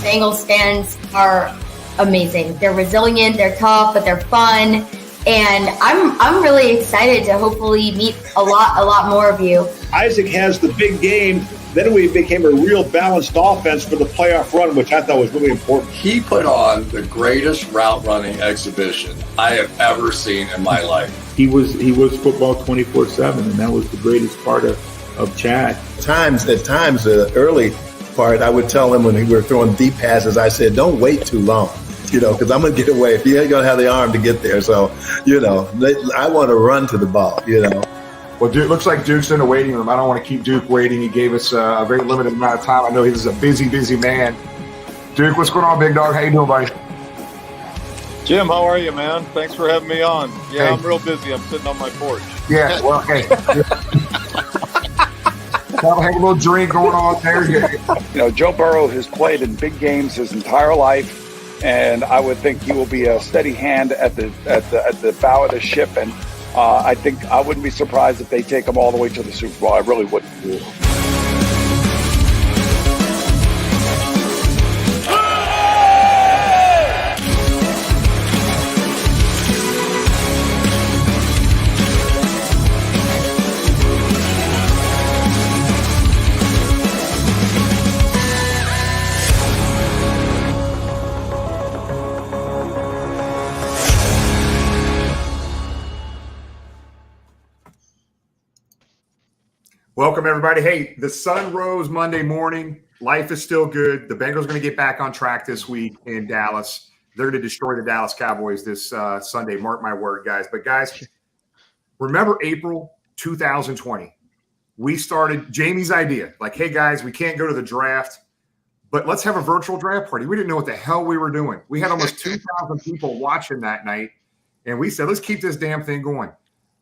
Bengals fans are amazing. They're resilient, they're tough, but they're fun. And I'm really excited to hopefully meet a lot more of you. Isaac has the big game. Then we became a real balanced offense for the playoff run, which I thought was really important. He put on the greatest route running exhibition I have ever seen in my life. He was football 24/7, and that was the greatest part of Chad. At times, the early part, I would tell him when we were throwing deep passes, I said, don't wait too long, because I'm going to get away. If you ain't going to have the arm to get there. So, I want to run to the ball, Well, Duke, looks like Duke's in the waiting room. I don't want to keep Duke waiting. He gave us a very limited amount of time. I know he's a busy man. Duke, what's going on, big dog? How you doing, buddy? Jim, how are you, man? Thanks for having me on. Yeah, Hey. I'm real busy. I'm sitting on my porch. Yeah, well, hey. Have a little drink going on there. Joe Burrow has played in big games his entire life, and I would think he will be a steady hand at the bow of the ship. And I think I wouldn't be surprised if they take him all the way to the Super Bowl. I really wouldn't. Welcome, everybody. Hey, the sun rose Monday morning. Life is still good. The Bengals are going to get back on track this week in Dallas. They're going to destroy the Dallas Cowboys this Sunday. Mark my word, guys. But, guys, remember April 2020? We started Jamie's idea. Like, hey, guys, we can't go to the draft, but let's have a virtual draft party. We didn't know what the hell we were doing. We had almost 2,000 people watching that night, and we said, let's keep this damn thing going.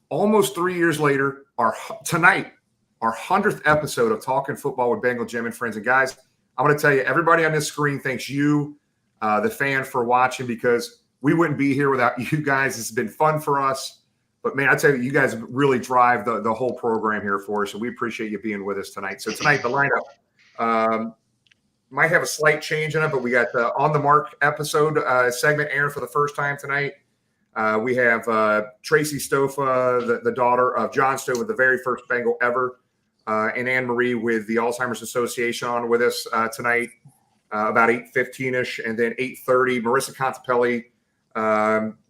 Almost 3 years later, tonight, our 100th episode of Talking Football with Bengal Jim and Friends. And guys, I'm going to tell you, everybody on this screen thanks you, the fan, for watching, because we wouldn't be here without you guys. It's been fun for us. But, man, I tell you, you guys really drive the whole program here for us, and we appreciate you being with us tonight. So tonight, the lineup might have a slight change in it, but we got the On the Mark episode segment airing for the first time tonight. We have Tracy Stofa, the daughter of John Stofa, the very first Bengal ever, and Anne-Marie with the Alzheimer's Association on with us tonight about 8:15-ish. And then 8:30, Marisa Contipelli,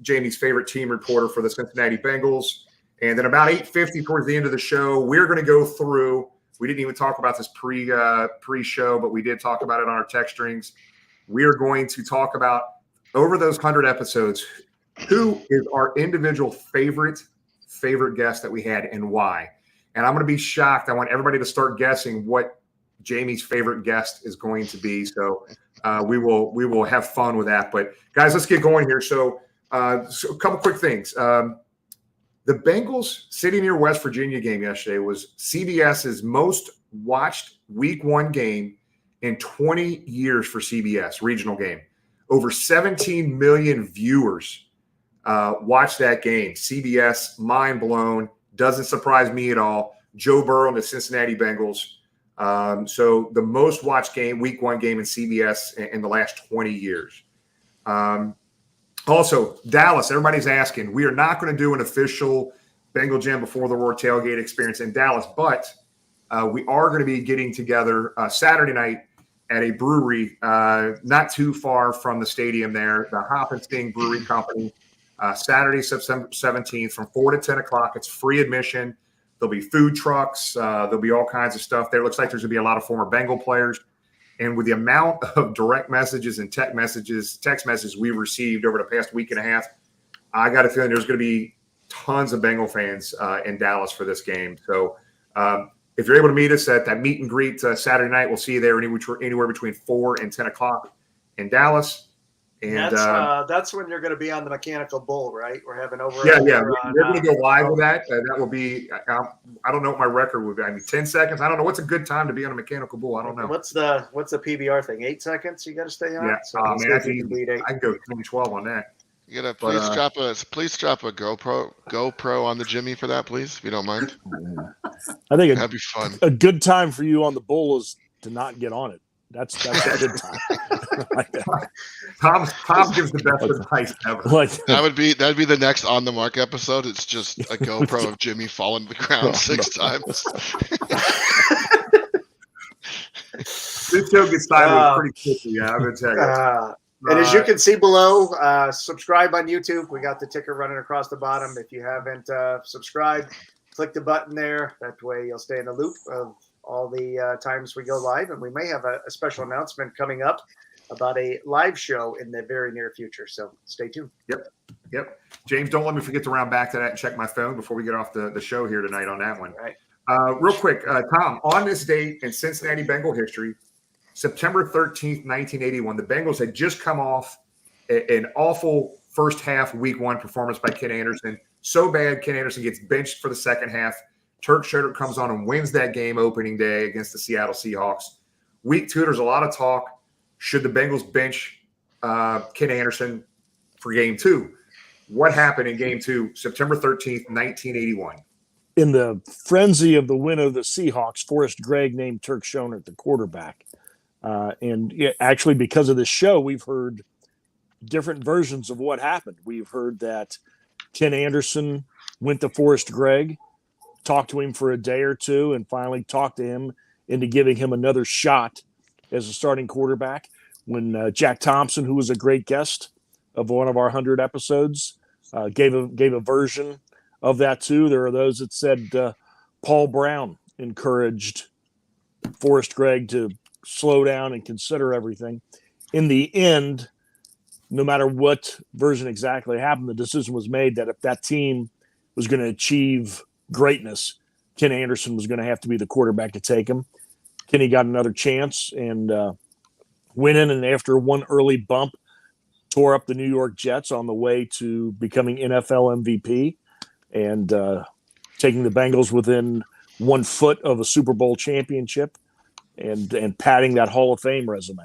Jamie's favorite team reporter for the Cincinnati Bengals. And then about 8:50 towards the end of the show, we're going to go through – we didn't even talk about this pre-show, but we did talk about it on our text strings. We are going to talk about, over those 100 episodes, who is our individual favorite guest that we had and why. And I'm going to be shocked. I want everybody to start guessing what Jamie's favorite guest is going to be. So we will have fun with that. But, guys, let's get going here. So a couple quick things. The Bengals City near West Virginia game yesterday was CBS's most watched Week 1 game in 20 years for CBS, regional game. Over 17 million viewers watched that game. CBS, mind blown. Doesn't surprise me at all. Joe Burrow and the Cincinnati Bengals. So the most watched game, Week 1 game in CBS in the last 20 years. Also, Dallas, everybody's asking. We are not going to do an official Bengal Jam Before the Roar tailgate experience in Dallas, but we are going to be getting together Saturday night at a brewery not too far from the stadium there, the Hop and Sting Brewery Company. Saturday, September 17th from 4 to 10 o'clock. It's free admission. There'll be food trucks. There'll be all kinds of stuff there. It looks like there's going to be a lot of former Bengal players. And with the amount of direct messages and text messages we've received over the past week and a half, I got a feeling there's going to be tons of Bengal fans in Dallas for this game. So if you're able to meet us at that meet and greet Saturday night, we'll see you there anywhere between 4 and 10 o'clock in Dallas. And that's when you're going to be on the Mechanical Bull, right? We're having over. Yeah. We're going to go live with that. That will be. I don't know what my record would be. I mean, 10 seconds. I don't know what's a good time to be on a Mechanical Bull. I don't know. What's the PBR thing? 8 seconds. You got to stay on. Yeah. So Man, I can go 10-12 on that. You gotta please drop a GoPro on the Jimmy for that, please, if you don't mind. I think that'd be fun. A good time for you on the Bull is to not get on it. That's a good time. Tom gives the best advice ever. That'd be the next On the Mark episode. It's just a GoPro of Jimmy falling to the ground 6 times. This show gets sideways pretty quickly. Yeah, I'm gonna tell you. And as you can see below, subscribe on YouTube. We got the ticker running across the bottom. If you haven't subscribed, click the button there. That way you'll stay in the loop of all the times we go live. And we may have a special announcement coming up about a live show in the very near future. So stay tuned. Yep. James, don't let me forget to round back to that and check my phone before we get off the show here tonight on that one. Right. Real quick, Tom, on this date in Cincinnati Bengal history, September 13th, 1981, the Bengals had just come off an awful first half week 1 performance by Ken Anderson. So bad, Ken Anderson gets benched for the second half. Turk Schroeder comes on and wins that game opening day against the Seattle Seahawks. Week 2, there's a lot of talk. Should the Bengals bench Ken Anderson for game 2? What happened in game 2, September 13th, 1981? In the frenzy of the win of the Seahawks, Forrest Gregg named Turk Schonert the quarterback. Actually, because of this show, we've heard different versions of what happened. We've heard that Ken Anderson went to Forrest Gregg, talked to him for a day or two, and finally talked to him into giving him another shot as a starting quarterback. When Jack Thompson, who was a great guest of one of our 100 episodes, gave a version of that too. There are those that said Paul Brown encouraged Forrest Gregg to slow down and consider everything. In the end, no matter what version exactly happened, the decision was made that if that team was going to achieve greatness, Ken Anderson was going to have to be the quarterback to take him. Kenny got another chance and went in, and after one early bump, tore up the New York Jets on the way to becoming NFL MVP and taking the Bengals within 1 foot of a Super Bowl championship and padding that Hall of Fame resume.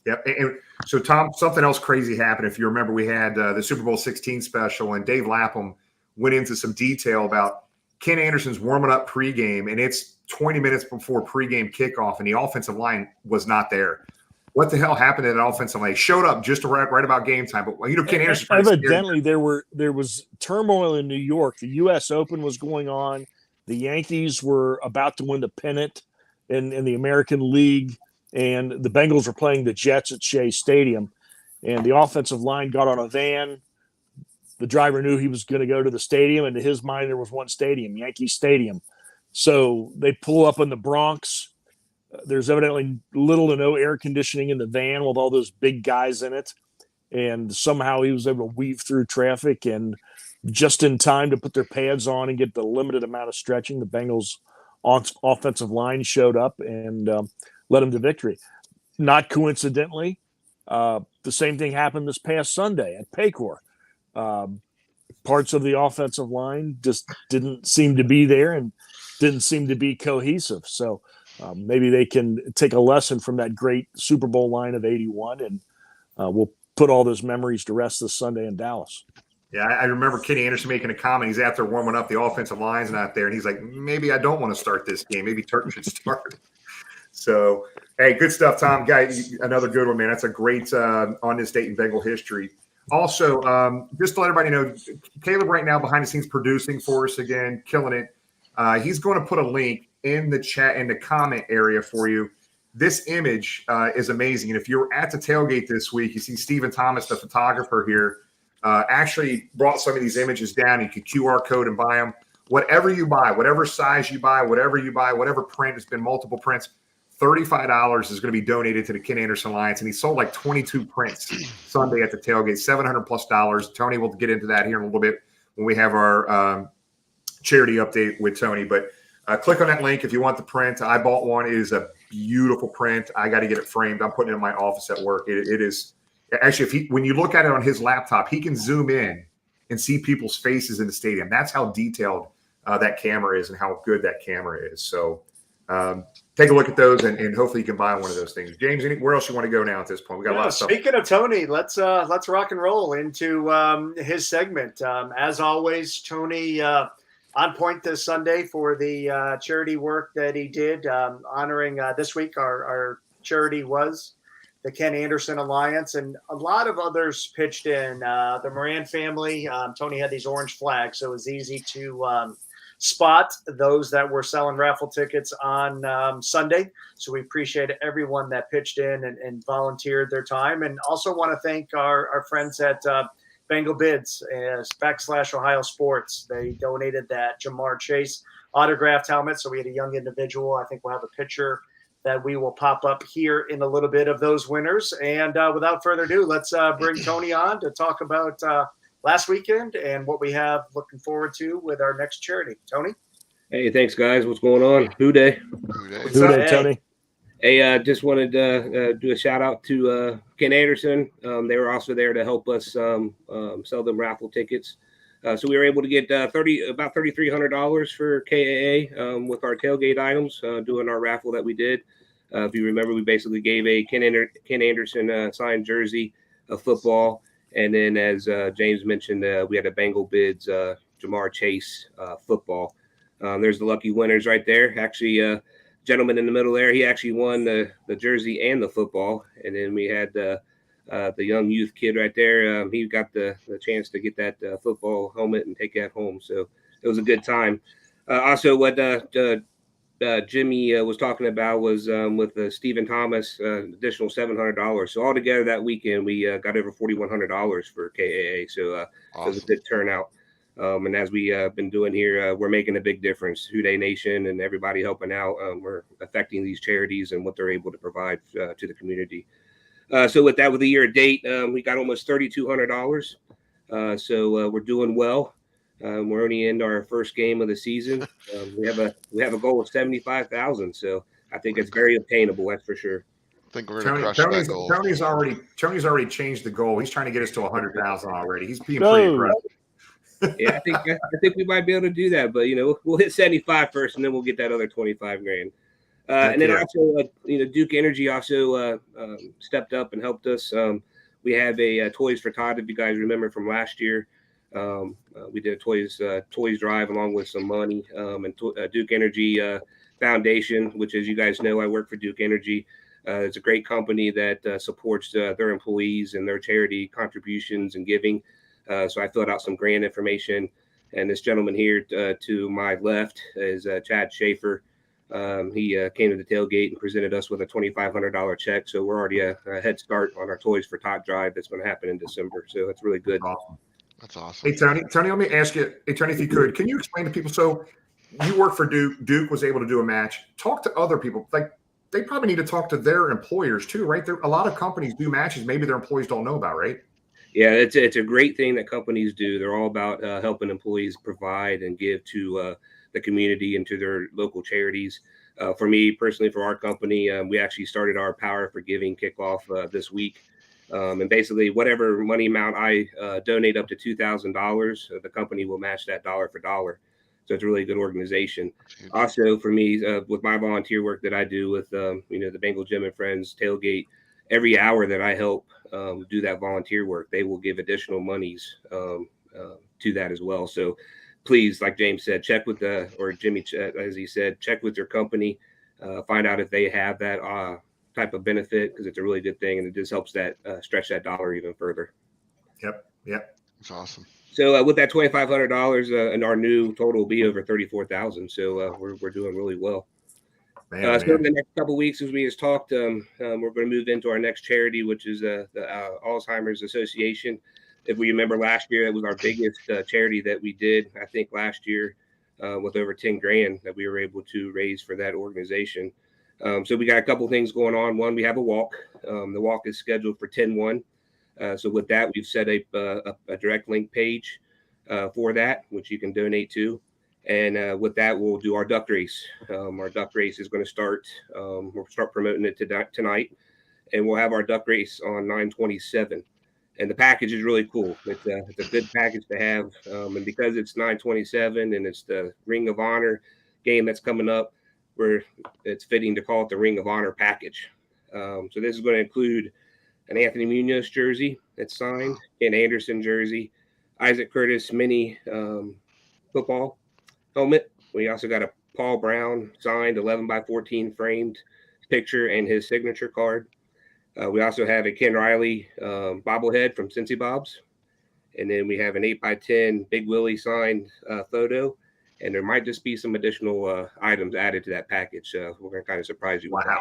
Yep. And so, Tom, something else crazy happened. If you remember, we had the Super Bowl 16 special, and Dave Lapham went into some detail about Ken Anderson's warming up pregame, and it's 20 minutes before pregame kickoff, and the offensive line was not there. What the hell happened to that offensive line? He showed up just right about game time, but Ken Anderson. Evidently, there was turmoil in New York. The U.S. Open was going on. The Yankees were about to win the pennant in the American League, and the Bengals were playing the Jets at Shea Stadium. And the offensive line got on a van. The driver knew he was going to go to the stadium, and to his mind, there was one stadium, Yankee Stadium. So they pull up in the Bronx. There's evidently little to no air conditioning in the van with all those big guys in it. And somehow he was able to weave through traffic and just in time to put their pads on and get the limited amount of stretching. The Bengals offensive line showed up and led them to victory. Not coincidentally, the same thing happened this past Sunday at Paycor. Parts of the offensive line just didn't seem to be there and didn't seem to be cohesive. So maybe they can take a lesson from that great Super Bowl line of 81, and we'll put all those memories to rest this Sunday in Dallas. Yeah, I remember Kenny Anderson making a comment. He's out there warming up. The offensive line's not there. And he's like, maybe I don't want to start this game. Maybe Turk should start. So, hey, good stuff, Tom. Guy, another good one, man. That's a great on this date in Bengal history. Also, just to let everybody know, Caleb right now behind the scenes producing for us again, killing it. He's going to put a link in the chat, in the comment area for you. This image is amazing. And if you're at the tailgate this week, you see Stephen Thomas, the photographer here, actually brought some of these images down. You can QR code and buy them. Whatever you buy, whatever size you buy, whatever print, it's been multiple prints, $35 is going to be donated to the Ken Anderson Alliance. And he sold like 22 prints Sunday at the tailgate, $700+. Tony will get into that here in a little bit when we have our charity update with Tony. But click on that link if you want the print. I bought one. It is a beautiful print. I got to get it framed. I'm putting it in my office at work. It is actually, when you look at it on his laptop, he can zoom in and see people's faces in the stadium. That's how detailed that camera is and how good that camera is. So take a look at those, and hopefully you can buy one of those things. James, where else you want to go now at this point? We got a lot of stuff. Speaking of Tony, let's rock and roll into his segment. As always, Tony on point this Sunday for the charity work that he did, honoring this week our charity was, the Ken Anderson Alliance, and a lot of others pitched in. The Moran family, Tony had these orange flags, so it was easy to spot those that were selling raffle tickets on Sunday. So we appreciate everyone that pitched in and volunteered their time. And also want to thank our friends at Bengal Bids / Ohio Sports. They donated that Jamar Chase autographed helmet. So we had a young individual. I think we'll have a picture that we will pop up here in a little bit of those winners. And without further ado, let's bring Tony on to talk about last weekend and what we have looking forward to with our next charity. Tony? Hey, thanks, guys. What's going on? Who Day? Who Day? Who Day, Tony? Hey, just wanted to do a shout out to Ken Anderson. They were also there to help us sell them raffle tickets. So we were able to get about $3,300 for KAA with our tailgate items doing our raffle that we did. If you remember, we basically gave a Ken Anderson signed jersey, a football, and then as James mentioned, we had a Bengal Bids Jamar Chase football. There's the lucky winners right there. Actually, gentleman in the middle there, he actually won the jersey and the football. And then we had the young youth kid right there. He got the chance to get that football helmet and take that home. So it was a good time. Also, what Jimmy was talking about was with Stephen Thomas, additional $700. So altogether that weekend, we got over $4,100 for KAA. So awesome. It was a good turnout. And as we been doing here, we're making a big difference. Who Day Nation and everybody helping out. We're affecting these charities and what they're able to provide to the community. So with that, with the year to date, we got almost $3,200. So we're doing well. We're only in our first game of the season. We have a goal of 75,000. So I think it's very obtainable. That's for sure. I think we're going to crush that goal. Tony's already changed the goal. He's trying to get us to 100,000 already. He's being pretty aggressive. Yeah, I think we might be able to do that, but we'll hit 75 first, and then we'll get that other 25 grand. And then also, Duke Energy also stepped up and helped us. We have a Toys for Todd, if you guys remember from last year. We did a toys drive along with some money. And Duke Energy Foundation, which, as you guys know, I work for Duke Energy. It's a great company that supports their employees and their charity contributions and giving. So I filled out some grant information. And this gentleman here to my left is Chad Schaefer. He came to the tailgate and presented us with a $2,500 check. So we're already a head start on our Toys for Tot drive that's going to happen in December. So it's really good. Awesome. That's awesome. Hey, Tony, let me ask you, Tony, if you could, can you explain to people? So you work for Duke. Duke was able to do a match. Talk to other people. Like, they probably need to talk to their employers too, right? A lot of companies do matches maybe their employees don't know about, right? Yeah, it's a great thing that companies do. They're all about helping employees provide and give to the community and to their local charities. For me personally, for our company, we actually started our Power for Giving kickoff this week. And basically, whatever money amount I donate up to $2,000, the company will match that dollar for dollar. So it's a really good organization. Also, for me, with my volunteer work that I do with the Bengal Jim Friends tailgate, every hour that I help do that volunteer work, they will give additional monies to that as well. So please, like James said, check with or Jimmy, as he said, check with your company, find out if they have that type of benefit, because it's a really good thing and it just helps that stretch that dollar even further. Yep. It's awesome. So with that $2,500, and our new total will be over 34,000. So we're doing really well. So in the next couple of weeks, as we just talked, we're going to move into our next charity, which is the Alzheimer's Association. If we remember last year, it was our biggest charity that we did, I think, last year with over 10 grand that we were able to raise for that organization. So we got a couple things going on. One, we have a walk. The walk is scheduled for 10/1. So with that, we've set a direct link page for that, which you can donate to. And with that, we'll do our duck race. Our duck race is going to start. We'll start promoting it tonight. And we'll have our duck race on 9/27. And the package is really cool. It's a good package to have. And because it's 9/27 and it's the Ring of Honor game that's coming up, it's fitting to call it the Ring of Honor package. So this is going to include an Anthony Munoz jersey that's signed, an Anderson jersey, Isaac Curtis mini football helmet. We also got a Paul Brown signed 11x14 framed picture and his signature card. We also have a Ken Riley bobblehead from Cincy Bob's. And then we have an 8x10 Big Willie signed photo. And there might just be some additional items added to that package. We're going to kind of surprise you with that.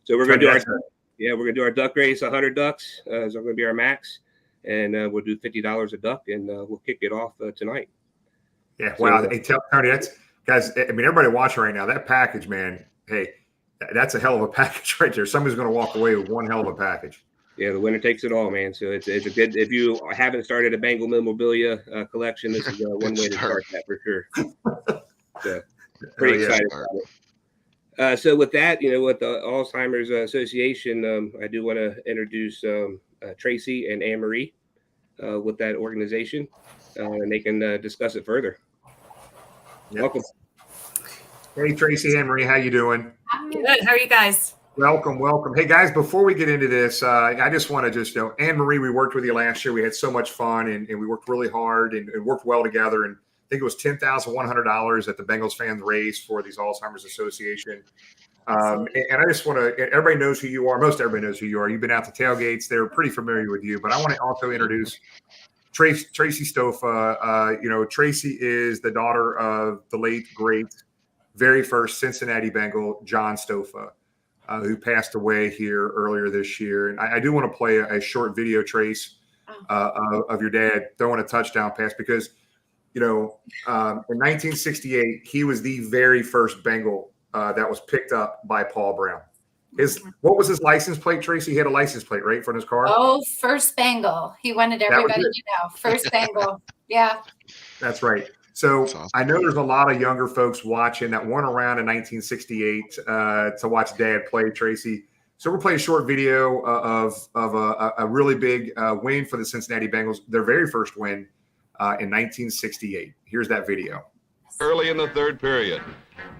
So we're going to do our duck race, 100 ducks. So going to be our max. And we'll do $50 a duck, and we'll kick it off tonight. Yeah, wow. Hey, Tony, guys, I mean, everybody watching right now, that package, man, hey, that's a hell of a package right there. Somebody's going to walk away with one hell of a package. Yeah, the winner takes it all, man. So it's a good. If you haven't started a Bengal memorabilia collection, this is one way to start that for sure. So, pretty excited about it. So with that, with the Alzheimer's Association, I do want to introduce Tracy and Anne Marie with that organization, and they can discuss it further. Yep. Welcome. Hey, Tracy, Anne Marie, how you doing? I'm good. How are you guys? Welcome. Hey, guys, before we get into this, I just want to Anne Marie, we worked with you last year. We had so much fun, and we worked really hard and worked well together. And I think it was $10,100 that the Bengals fans raised for these Alzheimer's Association. And I just want to, everybody knows who you are. Most everybody knows who you are. You've been out to tailgates. They're pretty familiar with you. But I want to also introduce Tracy Stofa. Tracy is the daughter of the late, great, very first Cincinnati Bengal, John Stofa, who passed away here earlier this year. And I do want to play a short video, Trace, of your dad throwing a touchdown pass because, in 1968, he was the very first Bengal that was picked up by Paul Brown. What was his license plate, Tracy? He had a license plate, right, for his car? Oh, first Bengal. He wanted everybody to know. First Bengal. Yeah. That's right. So awesome. I know there's a lot of younger folks watching that weren't around in 1968 to watch Dad play, Tracy. So we'll play a short video of a really big win for the Cincinnati Bengals, their very first win in 1968. Here's that video. Early in the third period,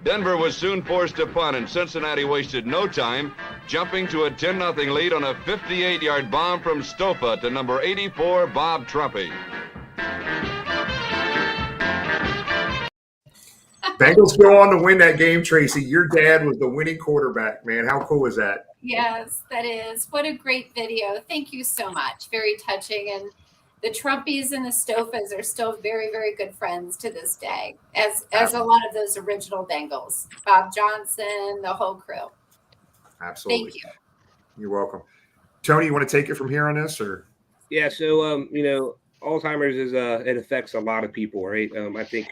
Denver was soon forced to punt, and Cincinnati wasted no time, jumping to a 10-0 lead on a 58-yard bomb from Stofa to number 84, Bob Trumpy. Bengals go on to win that game, Tracy. Your dad was the winning quarterback, man. How cool is that? Yes, that is. What a great video. Thank you so much. Very touching. And the Trumpies and the Stofas are still very, very good friends to this day, as a lot of those original Bengals. Bob Johnson, the whole crew. Absolutely. Thank you. You're welcome. Tony, you want to take it from here on this, or? Yeah. So, Alzheimer's it affects a lot of people, right? I think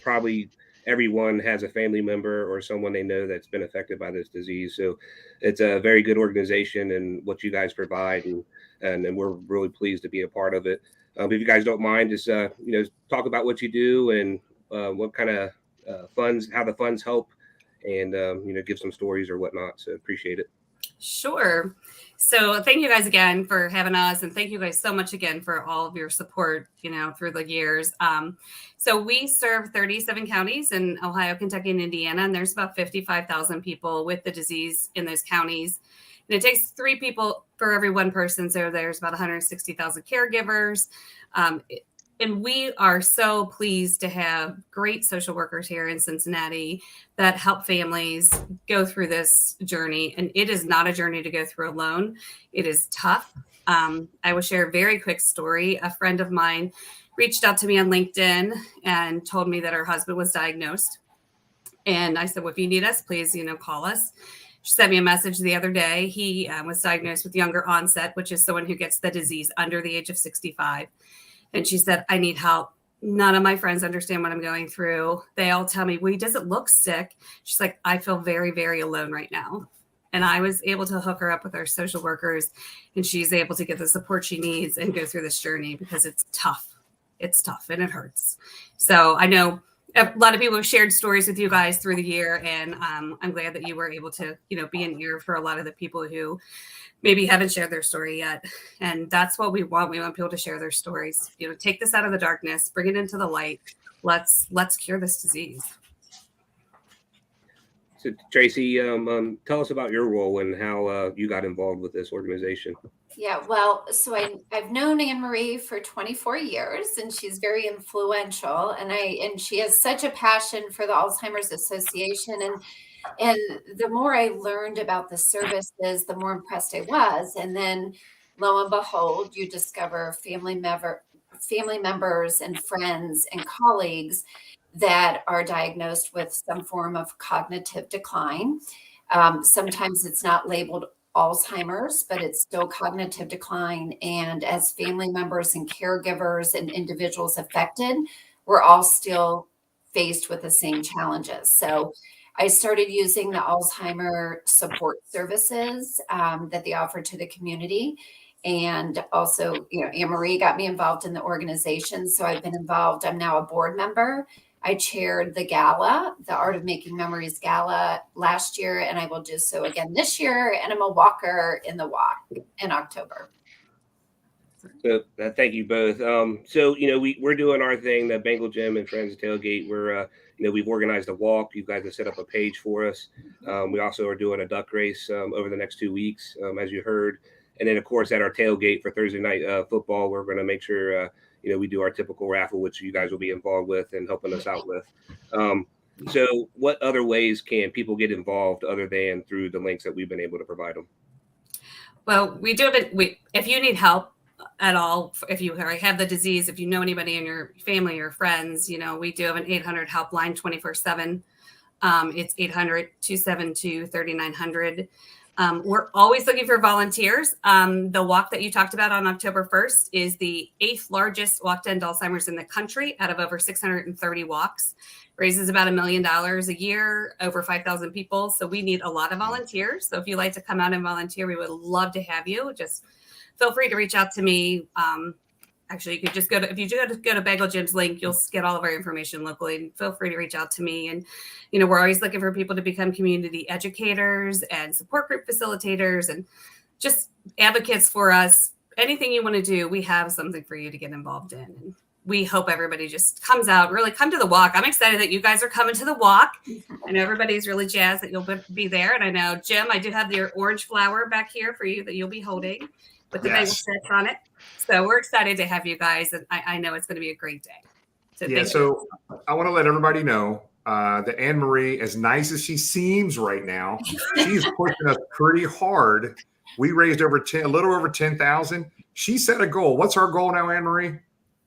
probably everyone has a family member or someone they know that's been affected by this disease. So it's a very good organization and what you guys provide. And we're really pleased to be a part of it. If you guys don't mind, just, talk about what you do and what kind of funds, how the funds help and, give some stories or whatnot. So appreciate it. Sure. So thank you guys again for having us. And thank you guys so much again for all of your support, through the years. So we serve 37 counties in Ohio, Kentucky, and Indiana, and there's about 55,000 people with the disease in those counties. And it takes 3 people for every 1 person. So there's about 160,000 caregivers. And we are so pleased to have great social workers here in Cincinnati that help families go through this journey. And it is not a journey to go through alone. It is tough. I will share a very quick story. A friend of mine reached out to me on LinkedIn and told me that her husband was diagnosed. And I said, well, if you need us, please, call us. She sent me a message the other day. He was diagnosed with younger onset, which is someone who gets the disease under the age of 65. And she said, I need help. None of my friends understand what I'm going through. They all tell me, well, he doesn't look sick. She's like, I feel very, very alone right now. And I was able to hook her up with our social workers, and she's able to get the support she needs and go through this journey because it's tough. It's tough and it hurts. So I know a lot of people have shared stories with you guys through the year, and I'm glad that you were able to, be an ear for a lot of the people who maybe haven't shared their story yet. And that's what we want. We want people to share their stories, take this out of the darkness, bring it into the light. Let's cure this disease. So Tracy, tell us about your role and how you got involved with this organization. Yeah, well, so I've known Anne Marie for 24 years, and she's very influential. And she has such a passion for the Alzheimer's Association. And And the more I learned about the services, the more impressed I was. And then lo and behold, you discover family members and friends and colleagues that are diagnosed with some form of cognitive decline. Sometimes it's not labeled Alzheimer's, but it's still cognitive decline. And as family members and caregivers and individuals affected, we're all still faced with the same challenges. So I started using the Alzheimer support services that they offer to the community. And also, Anne-Marie got me involved in the organization. So I've been involved. I'm now a board member. I chaired the gala, the Art of Making Memories gala last year, and I will do so again this year. And I'm a walker in the walk in October. So thank you both. So we're doing our thing, the Bengal Jim and Friends tailgate. We're we've organized a walk. You guys have set up a page for us. We also are doing a duck race over the next 2 weeks, as you heard. And then of course at our tailgate for Thursday night football, we're going to make sure we do our typical raffle, which you guys will be involved with and helping us out with. So what other ways can people get involved other than through the links that we've been able to provide them? Well, we do have if you need help at all, if you have the disease, if you know anybody in your family or friends, we do have an 800 helpline 24/7. It's 800-272-3900. We're always looking for volunteers. The walk that you talked about on October 1st is the 8th largest walk to end Alzheimer's in the country out of over 630 walks. Raises about $1 million a year, over 5,000 people. So we need a lot of volunteers. So if you'd like to come out and volunteer, we would love to have you. Just feel free to reach out to me. Actually, you could just go to Bengal Jim's link, you'll get all of our information locally, and feel free to reach out to me. And, we're always looking for people to become community educators and support group facilitators and just advocates for us. Anything you want to do, we have something for you to get involved in. And we hope everybody just comes out, really come to the walk. I'm excited that you guys are coming to the walk. I know everybody's really jazzed that you'll be there. And I know, Jim, I do have your orange flower back here for you that you'll be holding with the Bengal stitch on it. So we're excited to have you guys, and I know it's going to be a great day. So I want to let everybody know that Anne-Marie, as nice as she seems right now, she's pushing us pretty hard. We raised a little over 10,000. She set a goal. What's our goal now, Anne-Marie?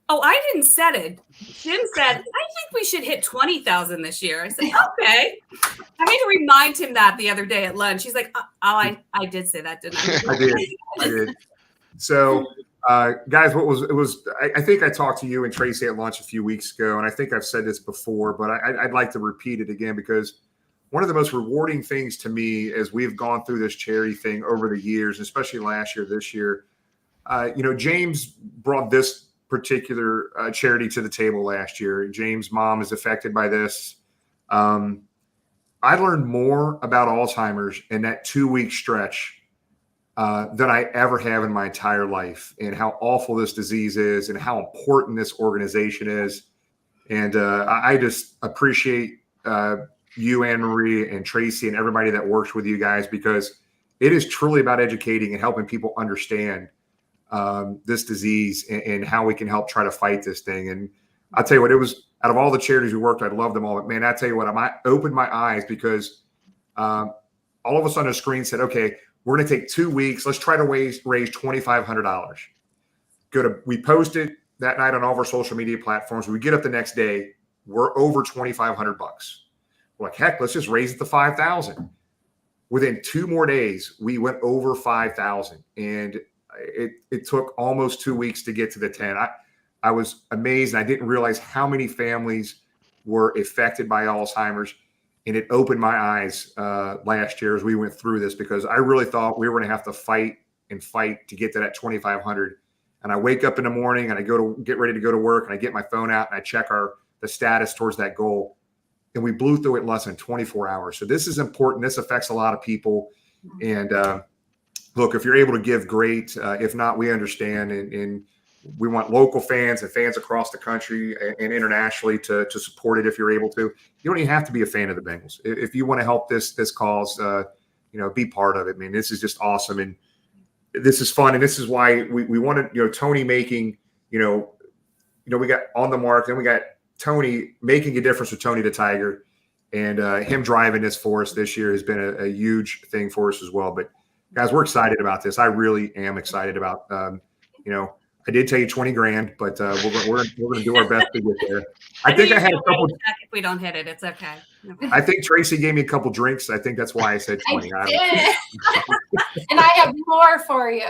Oh, I didn't set it. Jim said, I think we should hit 20,000 this year. I said, okay. I had to remind him that the other day at lunch. He's like, I did say that, didn't I? I did. So, guys, I think I talked to you and Tracy at lunch a few weeks ago, and I think I've said this before, but I'd like to repeat it again, because one of the most rewarding things to me as we've gone through this charity thing over the years, especially last year, this year, James brought this particular charity to the table last year. James' mom is affected by this. I learned more about Alzheimer's in that 2-week stretch than I ever have in my entire life, and how awful this disease is and how important this organization is. And I just appreciate you, Anne-Marie, and Tracy, and everybody that works with you guys, because it is truly about educating and helping people understand this disease and how we can help try to fight this thing. And I'll tell you what, it was, out of all the charities we worked, I love them all. But man, I tell you what, I opened my eyes, because all of us on the screen said, okay, we're going to take 2 weeks. Let's try to raise $2,500. We posted that night on all of our social media platforms. We get up the next day, we're over $2,500. We're like, heck, let's just raise it to $5,000. Within 2 more days, we went over $5,000, and it took almost 2 weeks to get to the 10. I was amazed. I didn't realize how many families were affected by Alzheimer's. And it opened my eyes last year as we went through this, because I really thought we were going to have to fight to get to that 2,500. And I wake up in the morning and I go to get ready to go to work, and I get my phone out and I check the status towards that goal. And we blew through it in less than 24 hours. So this is important. This affects a lot of people. And look, if you're able to give, great. If not, we understand. And we want local fans and fans across the country and internationally to support it if you're able to. You don't even have to be a fan of the Bengals. If you want to help this cause, be part of it. I mean, this is just awesome, and this is fun, and this is why we wanted, Tony making, we got On the Mark, then we got Tony making a difference with Tony the Tiger, And him driving this for us this year has been a huge thing for us as well. But guys, we're excited about this. I really am excited about, I did tell you 20 grand, but we're going to do our best to get there. I think I had a couple. If we don't hit it, it's okay. I think Tracy gave me a couple drinks. I think that's why I said 20. I did. And I have more for you.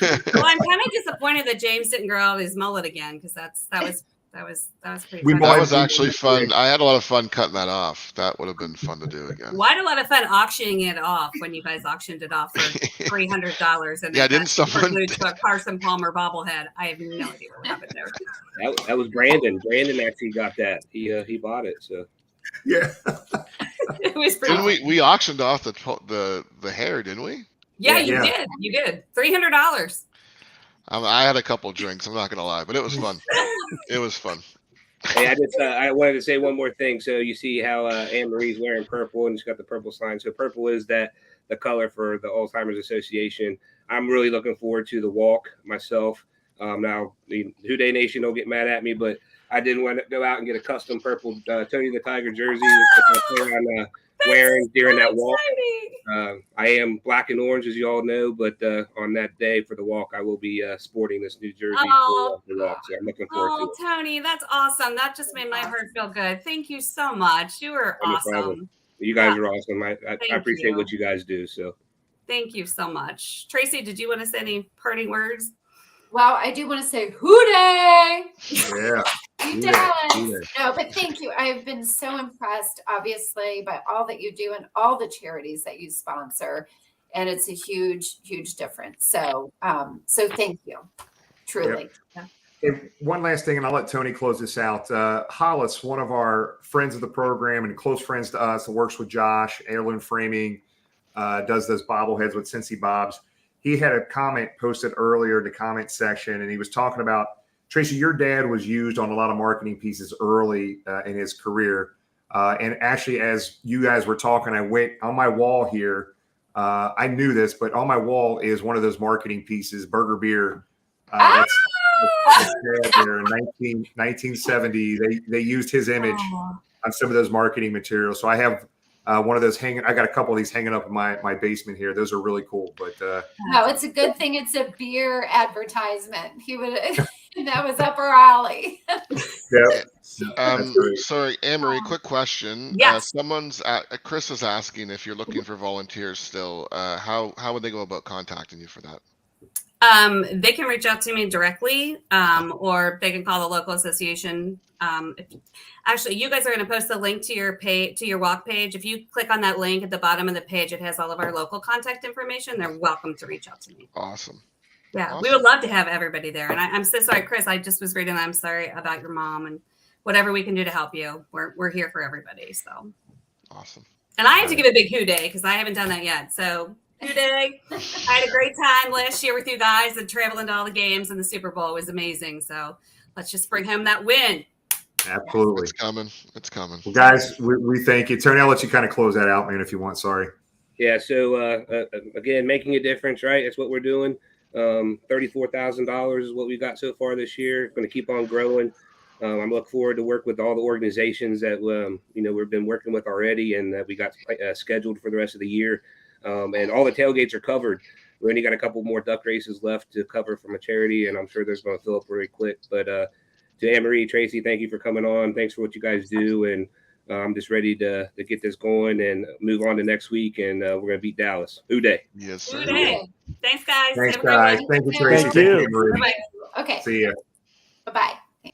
Well, I'm kind of disappointed that James didn't grow out his mullet again, because that was pretty fun. That was actually fun. I had a lot of fun cutting that off. That would have been fun to do again. Well, I had a lot of fun auctioning it off when you guys auctioned it off for $300. And yeah, didn't someone to a Carson Palmer bobblehead? I have no idea what happened there. That was Brandon. Brandon actually got that. He bought it. So yeah, it was pretty. Didn't we auctioned off the hair? Didn't we? Yeah, you did. You did. $300. I had a couple drinks. I'm not gonna lie, but it was fun. It was fun. Hey, I wanted to say one more thing. So you see how Anne Marie's wearing purple, and she's got the purple sign. So purple is the color for the Alzheimer's Association. I'm really looking forward to the walk myself. Now the Who Day Nation don't get mad at me, but I didn't want to go out and get a custom purple Tony the Tiger jersey I'm wearing during that walk. I am black and orange, as you all know, but on that day for the walk, I will be sporting this new jersey for the walk. So I'm looking forward to it. Oh, Tony, that's awesome. That just made my heart feel good. Thank you so much. You were awesome. Problem. You guys are awesome. I appreciate what you guys do. So thank you so much. Tracy, did you want to say any parting words? Well, I do want to say hooday. Yeah. Dallas. No, but thank you. I've been so impressed, obviously, by all that you do and all the charities that you sponsor. And it's a huge, huge difference. So thank you. Truly. Yep. And one last thing, and I'll let Tony close this out. Hollis, one of our friends of the program and close friends to us, that works with Josh, Heirloom Framing, does those bobbleheads with Cincy Bobs. He had a comment posted earlier in the comment section, and he was talking about, Tracy, your dad was used on a lot of marketing pieces early in his career. And actually, as you guys were talking, I went on my wall here. I knew this, but on my wall is one of those marketing pieces, Burger Beer. That's there in 1970. They used his image on some of those marketing materials. So I have one of those hanging. I got a couple of these hanging up in my basement here. Those are really cool. But no, it's a good thing it's a beer advertisement. He would. That was up our alley. Yeah. Sorry, Anne-Marie, quick question. Yes. Chris is asking if you're looking for volunteers still. How would they go about contacting you for that? They can reach out to me directly, or they can call the local association. Actually, you guys are going to post the link to your walk page. If you click on that link at the bottom of the page, it has all of our local contact information. They're welcome to reach out to me. Awesome. Yeah, awesome. We would love to have everybody there. And I'm so sorry, Chris. I just was reading that. I'm sorry about your mom, and whatever we can do to help you, we're here for everybody. So awesome. And I have to give a big who day because I haven't done that yet. So who day? I had a great time last year with you guys and traveling to all the games, and the Super Bowl was amazing. So let's just bring home that win. Absolutely. It's coming. It's coming. Well, guys, we thank you. Tony, I'll let you kind of close that out, man, if you want. Sorry. Yeah. So again, making a difference, right? That's what we're doing. $34,000 is what we got so far this year. Going to keep on growing. I'm looking forward to work with all the organizations that we've been working with already, and that we got scheduled for the rest of the year. And all the tailgates are covered. We only got a couple more duck races left to cover from a charity, and I'm sure there's going to fill up really quick. But to Anne-Marie, Tracy, thank you for coming on. Thanks for what you guys do, and I'm just ready to get this going and move on to next week, and we're going to beat Dallas. Who day? Yes, sir. Who day? Thanks, guys. Thanks, guys. Thank you, Tracy. Thank you. Bye-bye. Okay. See ya. Bye-bye.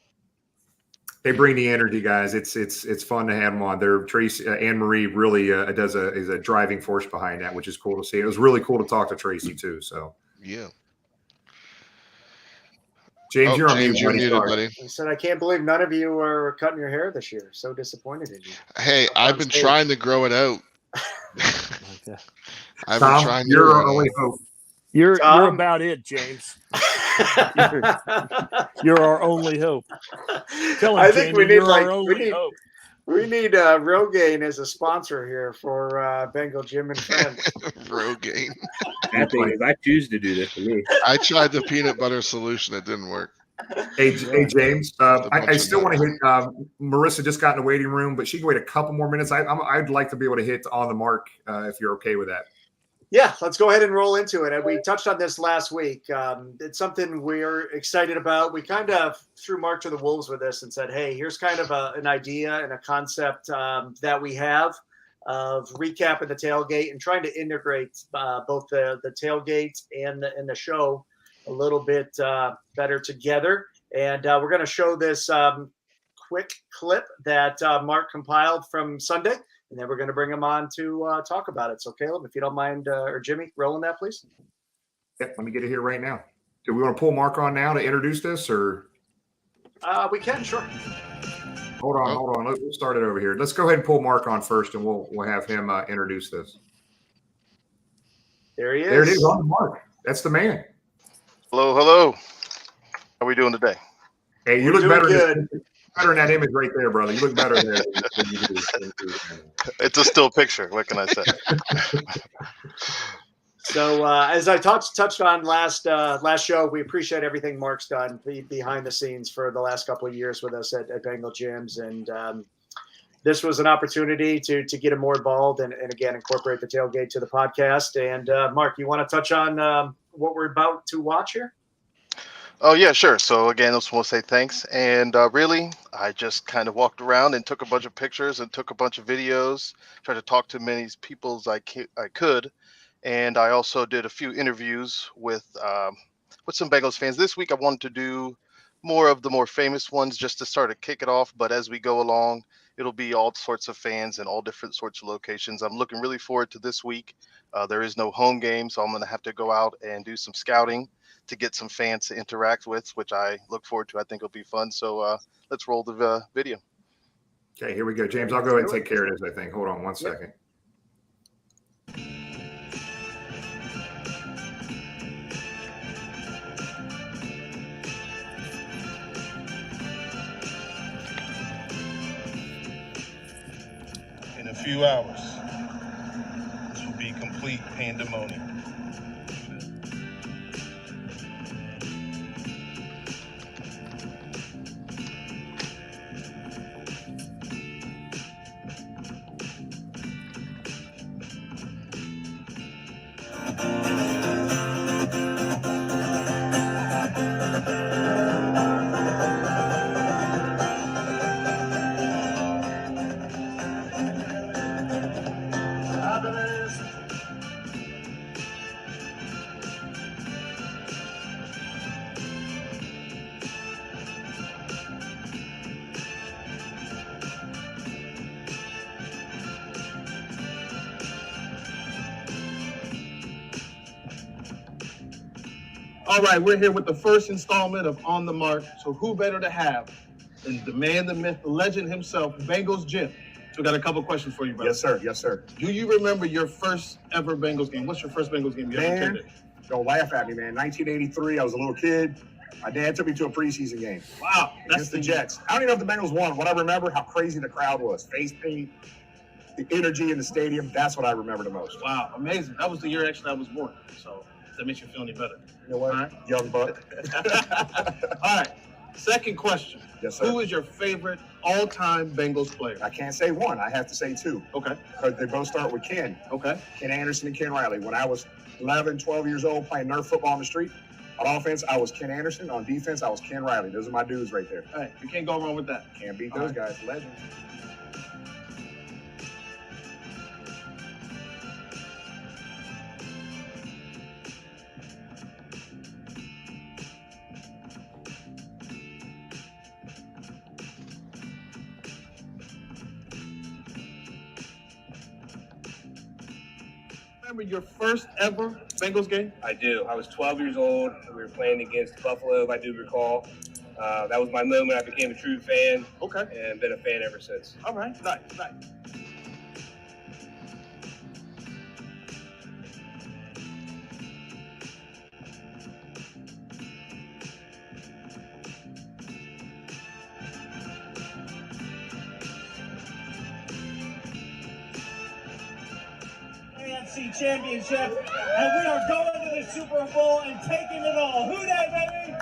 They bring the energy, guys. It's fun to have them on. They're Tracy, Anne-Marie really is a driving force behind that, which is cool to see. It was really cool to talk to Tracy too. So yeah. James, you're on James, mute, you're muted, buddy. He said, "I can't believe none of you are cutting your hair this year. So disappointed in you." Hey, I've been trying to grow it out. I've Tom, been trying. you're our only hope. You're about it, James. You're our only hope. Tell him, I think Jamie, you're our only hope. We need Rogaine as a sponsor here for Bengal Jim and Friends. Rogaine. That thing is, I choose to do this for me. I tried the peanut butter solution. It didn't work. Hey, James. I still want to hit. Marissa just got in the waiting room, but she can wait a couple more minutes. I'd like to be able to hit on the mark if you're okay with that. Yeah, let's go ahead and roll into it. And we touched on this last week. It's something we're excited about. We kind of threw Mark to the wolves with this and said, hey, here's kind of an idea and a concept that we have of recapping the tailgate and trying to integrate both the tailgate and the show a little bit better together. And we're going to show this quick clip that Mark compiled from Sunday. And then we're going to bring him on to talk about it. So, Caleb, if you don't mind, or Jimmy, rolling that, please. Yep, let me get it here right now. Do we want to pull Mark on now to introduce this, or? We can, sure. Hold on. Let's start it over here. Let's go ahead and pull Mark on first, and we'll have him introduce this. There he is. There it is on the Mark. That's the man. Hello. How are we doing today? Hey, you look better. Better in that image right there, brother. You look better there than you do. It's a still picture. What can I say? So as I touched on last show, we appreciate everything Mark's done behind the scenes for the last couple of years with us at Bengal Gyms. And this was an opportunity to get him more involved and again, incorporate the tailgate to the podcast. And Mark, you want to touch on what we're about to watch here? Oh, yeah, sure. So, again, I just want to say thanks. And really, I just kind of walked around and took a bunch of pictures and took a bunch of videos, tried to talk to many people as I could. And I also did a few interviews with some Bengals fans. This week, I wanted to do more of the more famous ones just to start to kick it off. But as we go along, it'll be all sorts of fans and all different sorts of locations. I'm looking really forward to this week. There is no home game, so I'm going to have to go out and do some scouting to get some fans to interact with, which I look forward to. I think it'll be fun. So let's roll the video. Okay, here we go. James, I'll go ahead and take care of this, I think. Hold on one second. In a few hours, this will be complete pandemonium. All right, we're here with the first installment of On the Mark. So who better to have than the man, the myth, the legend himself, Bengals Jim. So we got a couple questions for you, brother. Yes, sir. Do you remember your first ever Bengals game? What's your first Bengals game you ever attended? Don't laugh at me, man. 1983, I was a little kid. My dad took me to a preseason game. Wow. That's the Jets. I don't even know if the Bengals won. What I remember, how crazy the crowd was. Face paint, the energy in the stadium. That's what I remember the most. Wow, amazing. That was the year actually I was born. So if that makes you feel any better. You know what? All right. Young buck. All right. Second question. Yes, sir. Who is your favorite all-time Bengals player? I can't say one. I have to say two. Okay. Because they both start with Ken. Okay. Ken Anderson and Ken Riley. When I was 11, 12 years old playing Nerf football on the street, on offense, I was Ken Anderson. On defense, I was Ken Riley. Those are my dudes right there. Hey, you can't go wrong with that. Can't beat those guys. Legends. Remember your first ever Bengals game? I do. I was 12 years old. We were playing against Buffalo, if I do recall. That was my moment. I became a true fan. Okay. And been a fan ever since. All right. Nice. AFC Championship, and we are going to the Super Bowl and taking it all. Who dat, baby?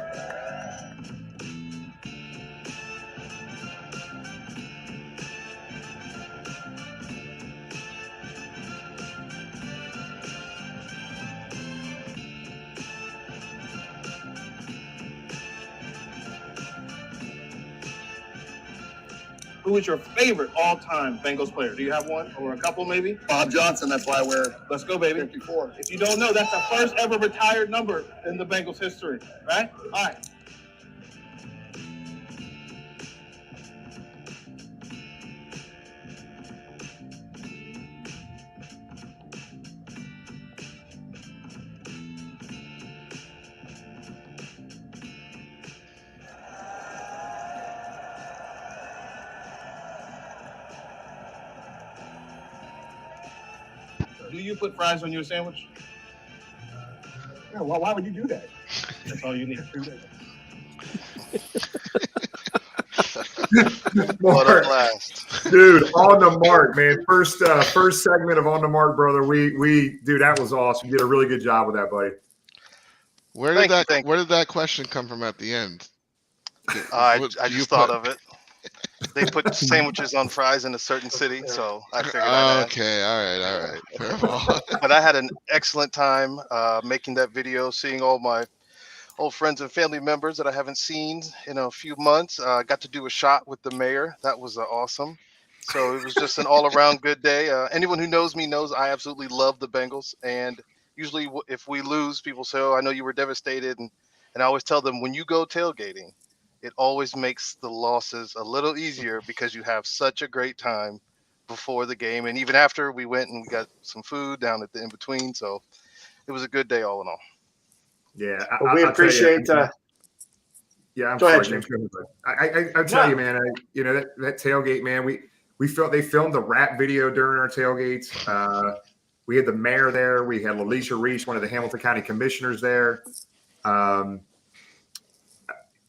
Who is your favorite all-time Bengals player? Do you have one or a couple maybe? Bob Johnson. That's why I wear. Let's go, baby. 54. If you don't know, that's the first ever retired number in the Bengals history, right? All right. Do you put fries on your sandwich? Yeah, well, why would you do that? That's all you need. What a blast. Dude, on the mark, man. First segment of On the Mark, brother. We dude, that was awesome. You did a really good job with that, buddy. Where did that question come from at the end? I just thought of it. They put sandwiches on fries in a certain city, so I figured I'd ask. Okay, all right. Fair enough. But I had an excellent time making that video, seeing all my old friends and family members that I haven't seen in a few months. I got to do a shot with the mayor. That was awesome. So it was just an all-around good day. Anyone who knows me knows I absolutely love the Bengals. And usually if we lose, people say, oh, I know you were devastated. And I always tell them, when you go tailgating, it always makes the losses a little easier because you have such a great time before the game. And even after, we went and we got some food down at the in-between. So it was a good day all in all. Yeah. Well, we appreciate yeah, I'm go sorry, ahead, James. I tell you, man, that tailgate, man, they filmed the rap video during our tailgates. We had the mayor there. We had Lalisha Reese, one of the Hamilton County commissioners there.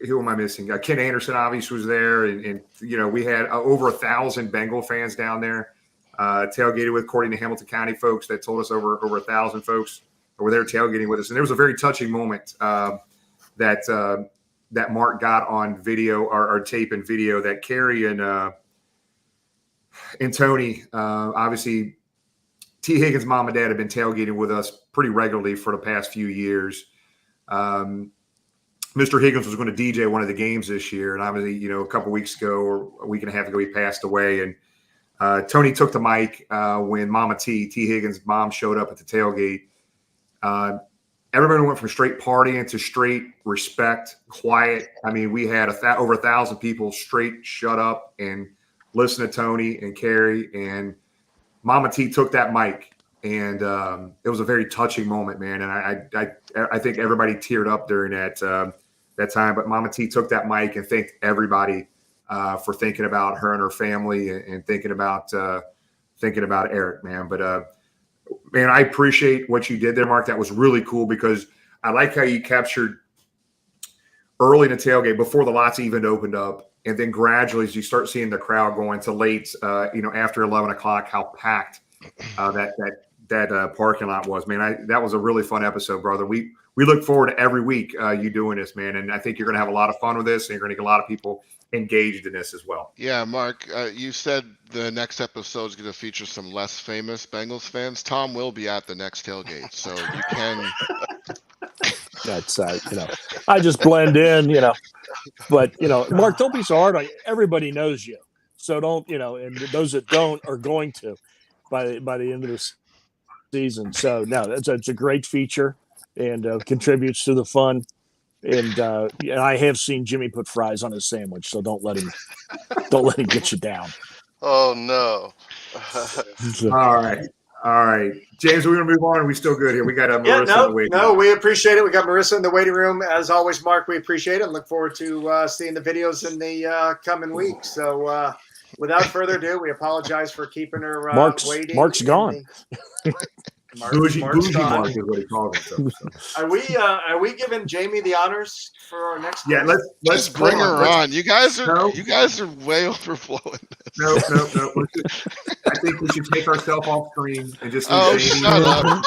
Who am I missing? Ken Anderson obviously was there, and we had over 1,000 Bengal fans down there tailgated with, according to Hamilton County folks that told us over 1,000 folks were there tailgating with us. And there was a very touching moment that Mark got on video or tape and video that Carrie and Tony, obviously T. Higgins' mom and dad have been tailgating with us pretty regularly for the past few years. Mr. Higgins was going to DJ one of the games this year, and obviously, a couple weeks ago or a week and a half ago, he passed away. And Tony took the mic when Mama T. Higgins' mom showed up at the tailgate. Everybody went from straight partying to straight respect, quiet. I mean, we had over 1,000 people straight shut up and listen to Tony and Carrie. And Mama T took that mic. And it was a very touching moment, man. And I think everybody teared up during that time. But Mama T took that mic and thanked everybody for thinking about her and her family and thinking about Eric, man. But man, I appreciate what you did there, Mark. That was really cool because I like how you captured early in the tailgate before the lots even opened up, and then gradually as you start seeing the crowd going to late, after 11 o'clock, how packed that parking lot was, man. That was a really fun episode, brother. We look forward to every week you doing this, man. And I think you're going to have a lot of fun with this, and you're going to get a lot of people engaged in this as well. Yeah, Mark, you said the next episode is going to feature some less famous Bengals fans. Tom will be at the next tailgate, so you can. That's I just blend in, But Mark, don't be so hard on you. Everybody knows you, so don't, and those that don't are going to by the end of the season. So no, it's a great feature and contributes to the fun. And I have seen Jimmy put fries on his sandwich, so don't let him get you down. Oh no! All right, James. We're gonna move on. Are we still good here? We got Marissa in the waiting room. No, we appreciate it. We got Marissa in the waiting room as always. Mark, we appreciate it. Look forward to seeing the videos in the coming weeks. So without further ado, we apologize for keeping her waiting. Mark's gone. Bougie Mark is what he called himself. So. Are we giving Jamie the honors for our next? Yeah, let's bring her on. You guys are way overflowing. No. I think we should take ourselves off screen and just. Shut up!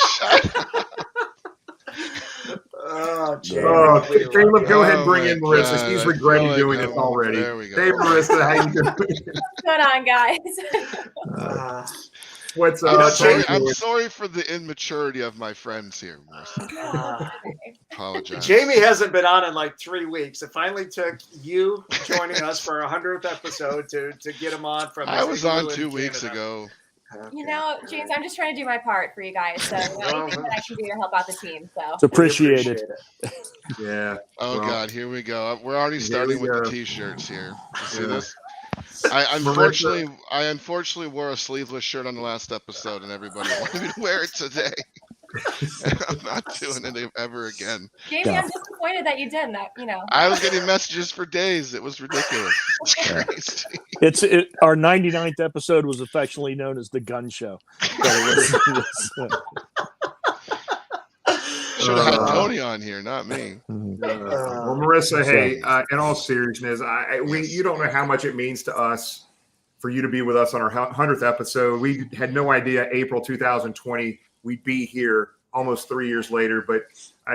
Caleb, go ahead and bring in Marissa. She's regretting doing this already. There we go. Hey, Marissa, how you doing? What's going on, guys? What's I'm sorry for the immaturity of my friends here, Marissa. Apologize. Jamie hasn't been on in like 3 weeks. It finally took you joining us for our 100th episode to get him on from. I was on 2 Canada. weeks ago. You know, James, I'm just trying to do my part for you guys. So anything that I can do to help out the team. So it's appreciated. Yeah. Oh well, God, here we go. We're already starting with the t-shirts here. You see this? I unfortunately wore a sleeveless shirt on the last episode, and everybody wanted me to wear it today. I'm not doing it ever again. Jamie, I'm disappointed that you didn't. I was getting messages for days. It was ridiculous. It's crazy. Our 99th episode was affectionately known as the Gun Show. Should have had Tony on here, not me. Well, Marissa, hey, in all seriousness, you don't know how much it means to us for you to be with us on our 100th episode. We had no idea April 2020 we'd be here almost 3 years later, but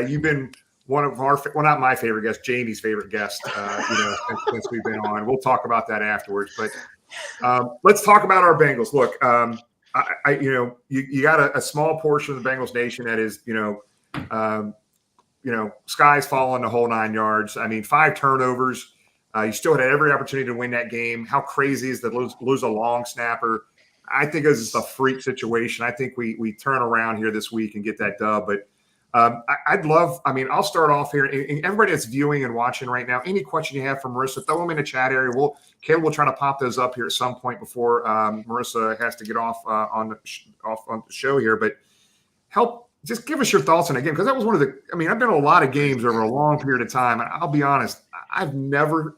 you've been one of our, well, not my favorite guest, Jamie's favorite guest, since we've been on. We'll talk about that afterwards, but let's talk about our Bengals. Look, you got a small portion of the Bengals nation that is, skies falling the whole 9 yards. I mean, 5 turnovers. You still had every opportunity to win that game. How crazy is to lose a long snapper? I think it's just a freak situation. I think we turn around here this week and get that dub. But I'll start off here. And everybody that's viewing and watching right now, any question you have for Marissa, throw them in the chat area. Caleb will try to pop those up here at some point before Marissa has to get off on the show here. But just give us your thoughts on the game, because that was one of the – I've been to a lot of games over a long period of time, and I'll be honest, I've never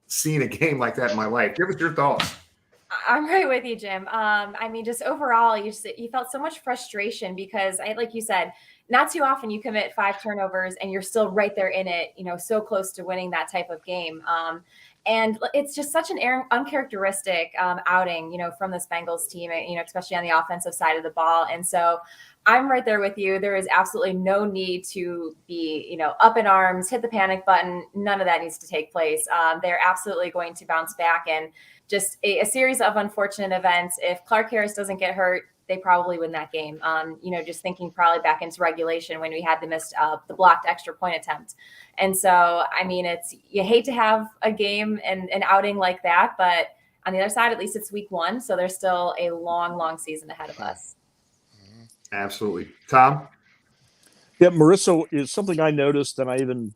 seen a game like that in my life. Give us your thoughts. I'm right with you, Jim. Just overall, you felt so much frustration because, like you said, not too often you commit 5 turnovers and you're still right there in it, so close to winning that type of game. And it's just such an uncharacteristic outing, from this Bengals team, especially on the offensive side of the ball. And so I'm right there with you. There is absolutely no need to be, up in arms, hit the panic button. None of that needs to take place. They're absolutely going to bounce back, and just a series of unfortunate events. If Clark Harris doesn't get hurt, they probably win that game. Just thinking probably back into regulation when we had the blocked extra point attempt. And so, you hate to have a game and an outing like that, but on the other side, at least it's week 1. So there's still a long, long season ahead of us. Absolutely. Tom? Yeah, Marissa is something I noticed, and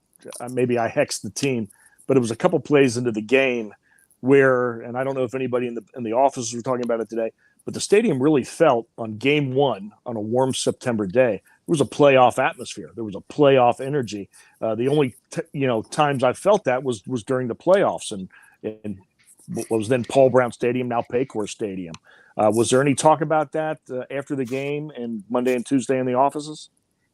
maybe I hexed the team, but it was a couple plays into the game where, and I don't know if anybody in the office was talking about it today, but the stadium really felt on game 1 on a warm September day. There was a playoff atmosphere. There was a playoff energy. The only times I felt that was during the playoffs, and what was then Paul Brown Stadium, now Paycor Stadium. Was there any talk about that after the game and Monday and Tuesday in the offices?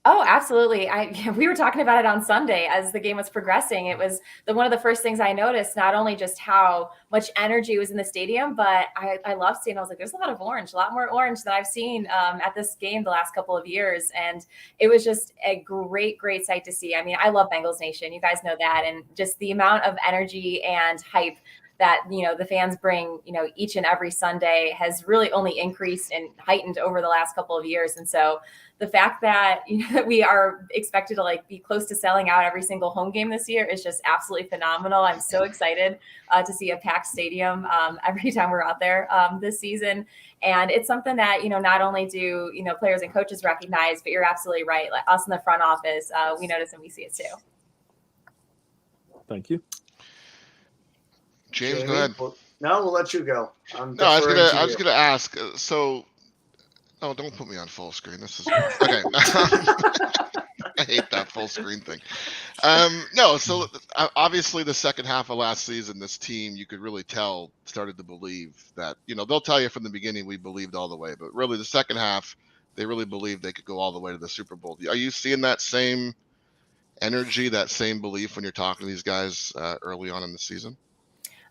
Oh, absolutely. We were talking about it on Sunday as the game was progressing. It was one of the first things I noticed, not only just how much energy was in the stadium, but I love seeing, I was like, there's a lot of orange, a lot more orange than I've seen at this game the last couple of years. And it was just a great, great sight to see. I love Bengals Nation. You guys know that. And just the amount of energy and hype that, the fans bring, each and every Sunday has really only increased and heightened over the last couple of years. And so the fact that we are expected to be close to selling out every single home game this year is just absolutely phenomenal. I'm so excited to see a packed stadium every time we're out there this season. And it's something that, not only do, players and coaches recognize, but you're absolutely right. Like us in the front office, we notice and we see it too. Thank you. James, go ahead. No, we'll let you go. I was gonna ask. Don't put me on full screen. This is okay. I hate that full screen thing. So obviously the second half of last season, this team, you could really tell, started to believe that, they'll tell you from the beginning we believed all the way, but really the second half, they really believed they could go all the way to the Super Bowl. Are you seeing that same energy, that same belief when you're talking to these guys early on in the season?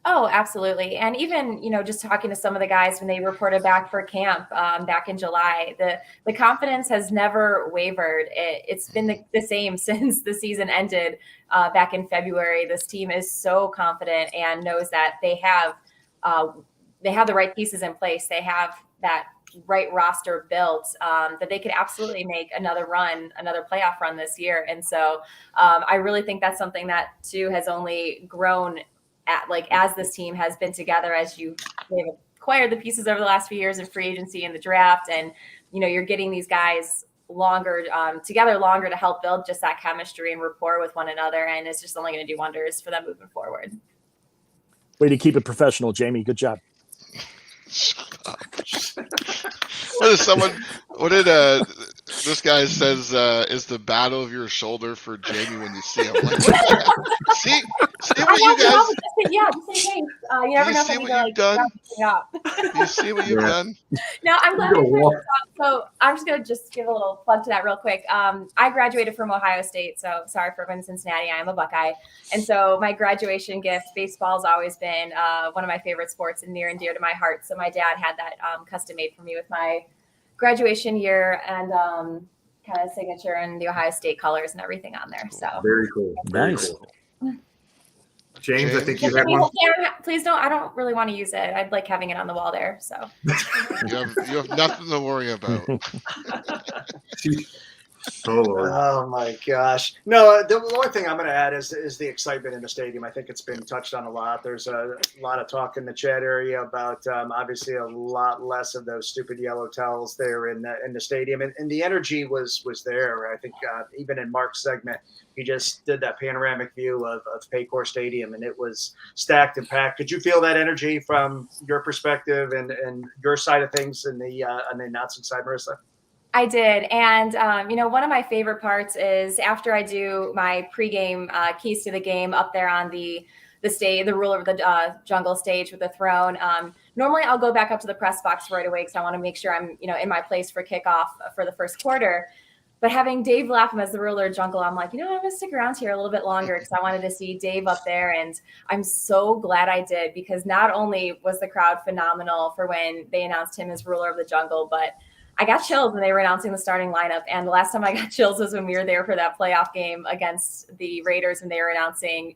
Oh, absolutely. And even, just talking to some of the guys when they reported back for camp back in July, the confidence has never wavered. It's been the same since the season ended back in February. This team is so confident and knows that they have the right pieces in place. They have that right roster built, that they could absolutely make another playoff run this year. And so I really think that's something that too has only grown as this team has been together, as they've acquired the pieces over the last few years in free agency and the draft. And, you're getting these guys together longer to help build just that chemistry and rapport with one another. And it's just only going to do wonders for them moving forward. Way to keep it professional, Jamie. Good job. What did this guy says is the battle of your shoulder for Jamie when you see him? Like, see what you guys. Yeah, just in case. You never know see if what you've done. You see what you've done. No, I'm glad I finished up. So I'm just gonna give a little plug to that real quick. I graduated from Ohio State, so sorry for everyone in Cincinnati. I am a Buckeye, and so my graduation gift, baseball's always been one of my favorite sports and near and dear to my heart. So my dad had that custom made for me with my graduation year and kind of signature and the Ohio State colors and everything on there. So very cool. Nice. Cool. James, I think you had one. Please don't. I don't really want to use it. I'd like having it on the wall there. So you have nothing to worry about. Oh my gosh! No, the only thing I'm going to add is the excitement in the stadium. I think it's been touched on a lot. There's a lot of talk in the chat area about obviously a lot less of those stupid yellow towels there in the stadium, and the energy was there. I think even in Mark's segment, he just did that panoramic view of Paycor Stadium, and it was stacked and packed. Could you feel that energy from your perspective and your side of things on the announcing side, Marissa? I did. And, one of my favorite parts is after I do my pregame keys to the game up there on the stage, the ruler of the jungle stage with the throne. Normally I'll go back up to the press box right away because I want to make sure I'm, in my place for kickoff for the first quarter. But having Dave Lapham as the ruler of jungle, I'm like, I'm going to stick around here a little bit longer because I wanted to see Dave up there. And I'm so glad I did, because not only was the crowd phenomenal for when they announced him as ruler of the jungle, but I got chills when they were announcing the starting lineup. And the last time I got chills was when we were there for that playoff game against the Raiders, and they were announcing,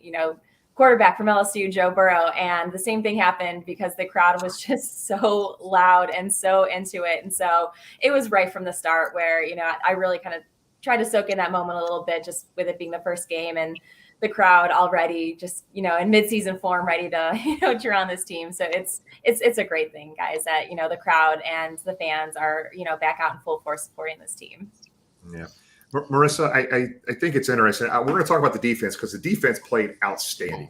quarterback from LSU, Joe Burrow. And the same thing happened because the crowd was just so loud and so into it. And so it was right from the start where, I really kind of tried to soak in that moment a little bit, just with it being the first game and the crowd already just, in midseason form, ready to, cheer on this team. So it's a great thing, guys, that, the crowd and the fans are, back out in full force supporting this team. Yeah. Marissa, I think it's interesting. We're going to talk about the defense because the defense played outstanding.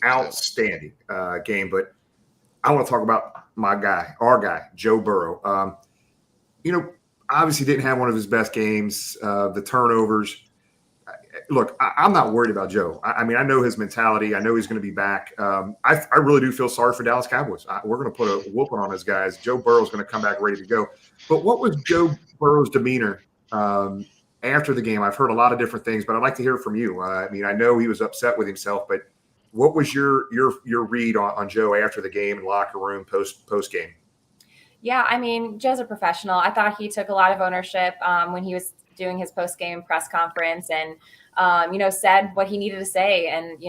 Outstanding game. But I want to talk about our guy, Joe Burrow. Obviously didn't have one of his best games. The turnovers. Look, I'm not worried about Joe. I know his mentality. I know he's going to be back. I really do feel sorry for Dallas Cowboys. We're going to put a whooping on those guys. Joe Burrow's going to come back ready to go. But what was Joe Burrow's demeanor after the game? I've heard a lot of different things, but I'd like to hear from you. I know he was upset with himself, but what was your read on Joe after the game, locker room, post game? Yeah, Joe's a professional. I thought he took a lot of ownership when he was doing his post-game press conference and, said what he needed to say. And,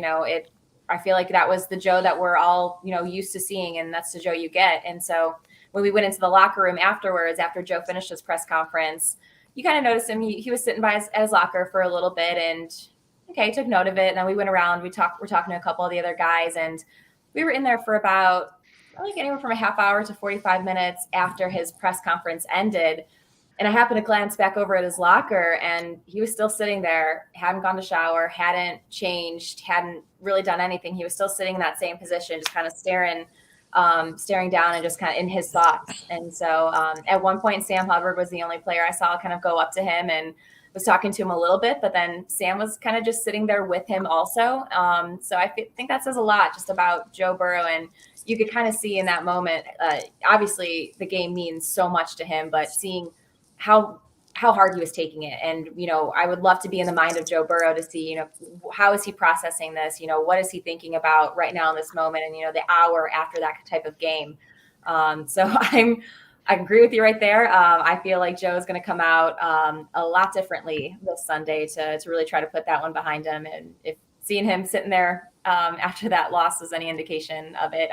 I feel like that was the Joe that we're all, used to seeing, and that's the Joe you get. And so when we went into the locker room afterwards, after Joe finished his press conference, you kind of noticed him. He was sitting by his locker for a little bit and, okay, took note of it. And then we went around, we're talking to a couple of the other guys, and we were in there for about, anywhere from a half hour to 45 minutes after his press conference ended. And I happened to glance back over at his locker, and he was still sitting there, hadn't gone to shower, hadn't changed, hadn't really done anything. He was still sitting in that same position, just kind of staring down and just kind of in his thoughts. And so at one point, Sam Hubbard was the only player I saw kind of go up to him and was talking to him a little bit, but then Sam was kind of just sitting there with him also. So I think that says a lot just about Joe Burrow, and you could kind of see in that moment, obviously the game means so much to him, but seeing how hard he was taking it. And, I would love to be in the mind of Joe Burrow to see, how is he processing this? What is he thinking about right now in this moment? And, the hour after that type of game. So I agree with you right there. I feel like Joe is going to come out a lot differently this Sunday to really try to put that one behind him. And if seeing him sitting there after that loss is any indication of it,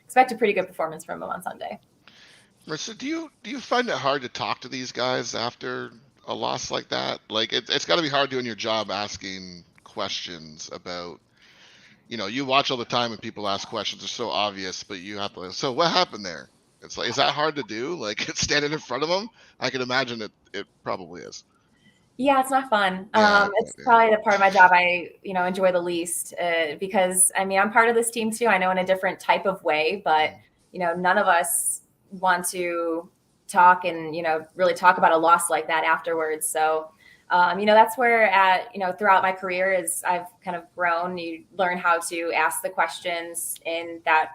expect a pretty good performance from him on Sunday. Marissa, do you find it hard to talk to these guys after a loss like that? Like it's got to be hard doing your job asking questions about, you watch all the time and people ask questions are so obvious, but you have to. So what happened there? It's like, is that hard to do? Like standing in front of them? I can imagine it probably is. Yeah, it's not fun. Yeah, It's probably the part of my job I, enjoy the least because I'm part of this team too. I know in a different type of way, but none of us want to talk and really talk about a loss like that afterwards. So, that's where throughout my career is I've kind of grown. You learn how to ask the questions in that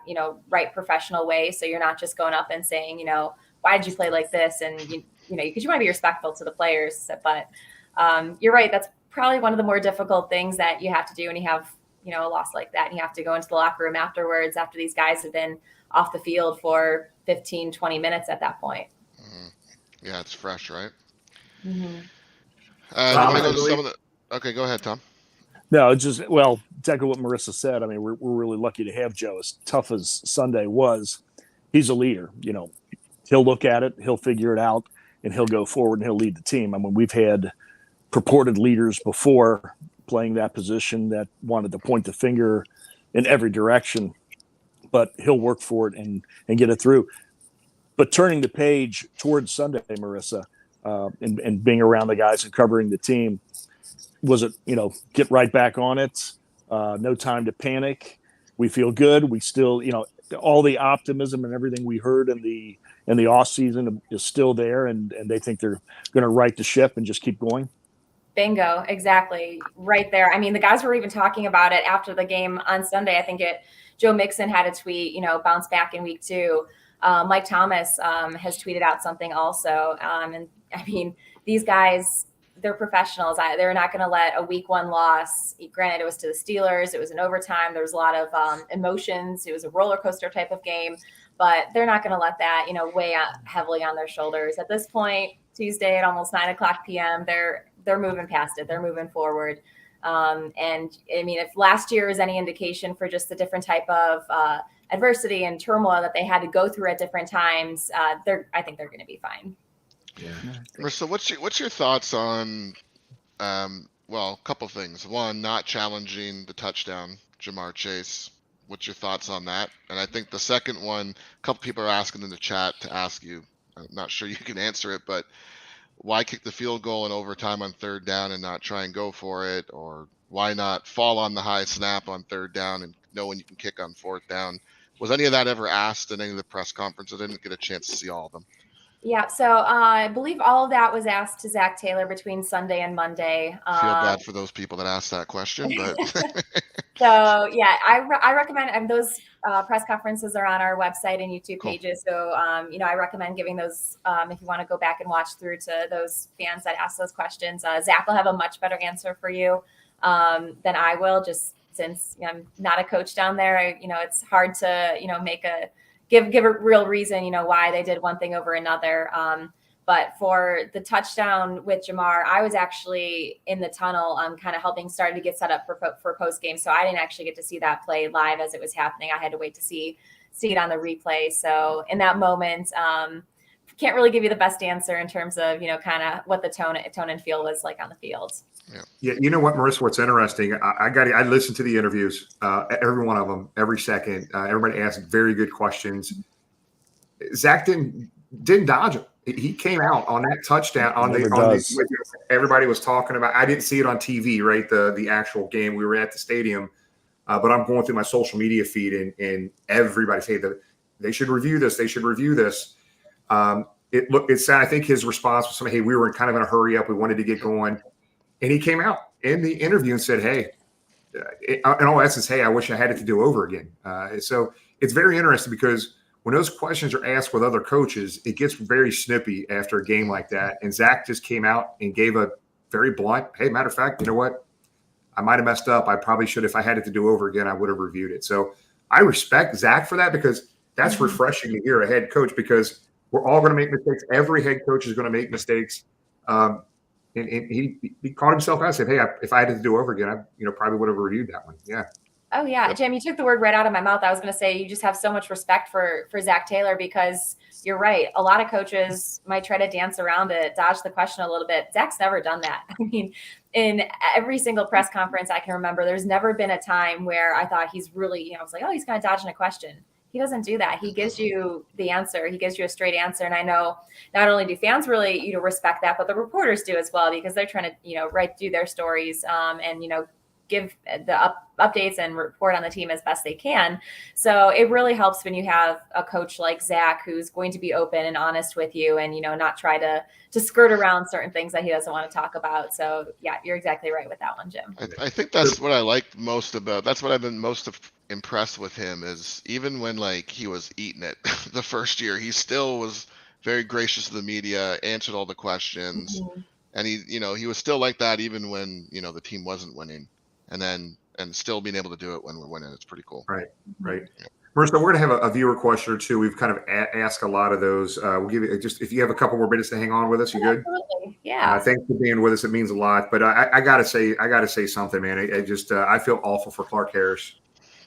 right professional way. So you're not just going up and saying why did you play like this, and because you want to be respectful to the players, but you're right. That's probably one of the more difficult things that you have to do when you have, a loss like that. And you have to go into the locker room afterwards after these guys have been off the field for 15, 20 minutes at that point. Yeah, it's fresh, right? Mm-hmm. You want to go to some of the... Okay, go ahead, Tom. No, it's just, well, exactly what Marissa said. I mean, we're really lucky to have Joe. As tough as Sunday was, he's a leader. He'll look at it, he'll figure it out, and he'll go forward and he'll lead the team. I mean, we've had purported leaders before playing that position that wanted to point the finger in every direction, but he'll work for it and get it through. But turning the page towards Sunday, Marissa, and being around the guys and covering the team, was it, get right back on it, no time to panic. We feel good. We still, all the optimism and everything we heard in the off season is still there, and they think they're going to right the ship and just keep going. Bingo, exactly, right there. I mean, the guys were even talking about it after the game on Sunday. I think Joe Mixon had a tweet, bounce back in week 2. Mike Thomas has tweeted out something also, and I mean, these guys, they're professionals. They're not going to let a week 1 loss. Granted, it was to the Steelers. It was in overtime. There was a lot of emotions. It was a roller coaster type of game, but they're not going to let that, weigh heavily on their shoulders. At this point, Tuesday at almost 9:00 p.m., they're moving past it. They're moving forward. And I mean, if last year is any indication for just the different type of adversity and turmoil that they had to go through at different times, I think they're going to be fine. Yeah. Marissa, what's your thoughts on, a couple things. One, not challenging the touchdown, Jamar Chase. What's your thoughts on that? And I think the second one, a couple people are asking in the chat to ask you. I'm not sure you can answer it, but why kick the field goal in overtime on 3rd down and not try and go for it? Or why not fall on the high snap on 3rd down and know when you can kick on 4th down? Was any of that ever asked in any of the press conferences? I didn't get a chance to see all of them. Yeah, so I believe all of that was asked to Zach Taylor between Sunday and Monday. I feel bad for those people that asked that question, but so yeah, I recommend, those press conferences are on our website and YouTube pages. So I recommend giving those if you want to go back and watch through to those fans that ask those questions. Zach will have a much better answer for you than I will, just since I'm not a coach down there. It's hard to make a give a real reason, why they did one thing over another. But for the touchdown with Jamar, I was actually in the tunnel, kind of starting to get set up for post game. So I didn't actually get to see that play live as it was happening. I had to wait to see it on the replay. So in that moment, can't really give you the best answer in terms of, kind of what the tone and feel was like on the field. Yeah, you know what, Marissa? What's interesting? I listened to the interviews, every one of them, every second. Everybody asked very good questions. Zach didn't dodge him. He came out on that touchdown everybody was talking about. I didn't see it on TV, right? The actual game. We were at the stadium, but I'm going through my social media feed and everybody say that they should review this. They should review this. It sounded. I think his response was something. Hey, we were kind of in a hurry up. We wanted to get going. And he came out in the interview and said, hey, in all essence, hey, I wish I had it to do over again. So it's very interesting because when those questions are asked with other coaches, it gets very snippy after a game like that. And Zach just came out and gave a very blunt, hey, matter of fact, you know what? I might have messed up. I probably should. If I had it to do over again, I would have reviewed it. So I respect Zach for that because that's refreshing to hear a head coach because we're all going to make mistakes. Every head coach is going to make mistakes. And he caught himself out and said, hey, if I had to do over again, I probably would have reviewed that one. Yeah. Oh yeah, Jim, you took the word right out of my mouth. I was going to say you just have so much respect for Zach Taylor, because you're right. A lot of coaches might try to dance around it, dodge the question a little bit. Zach's never done that. I mean, in every single press conference I can remember, there's never been a time where I thought he's really, I was like, oh, he's kind of dodging a question. He doesn't do that. He gives you the answer. He gives you a straight answer. And I know not only do fans really, respect that, but the reporters do as well, because they're trying to, do their stories and, give the updates and report on the team as best they can. So it really helps when you have a coach like Zach, who's going to be open and honest with you and, not try to skirt around certain things that he doesn't want to talk about. So yeah, you're exactly right with that one, Jim. I think that's what I liked most about, that's what I've been most impressed with him, is even when he was eating it the first year, he still was very gracious to the media, answered all the questions. Mm-hmm. And he was still like that even when, the team wasn't winning. And still being able to do it when we're winning, it's pretty cool. Right. Yeah. Marissa, we're going to have a viewer question or two. We've kind of asked a lot of those. We'll give you if you have a couple more minutes to hang on with us, you good? Absolutely. Yeah. Thanks for being with us. It means a lot. But I gotta say something, man. I feel awful for Clark Harris.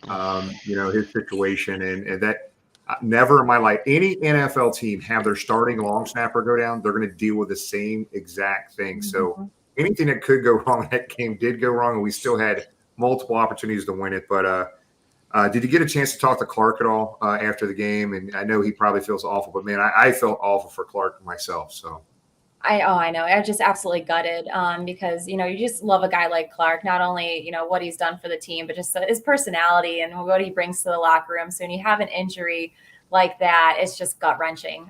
His situation and that. Never in my life, any NFL team have their starting long snapper go down. They're going to deal with the same exact thing. Mm-hmm. So anything that could go wrong in that game did go wrong, and we still had multiple opportunities to win it. But did you get a chance to talk to Clark at all after the game? And I know he probably feels awful, but man, I felt awful for Clark myself. So I know. I just absolutely gutted because, you just love a guy like Clark, not only, what he's done for the team, but just his personality and what he brings to the locker room. So when you have an injury like that, it's just gut wrenching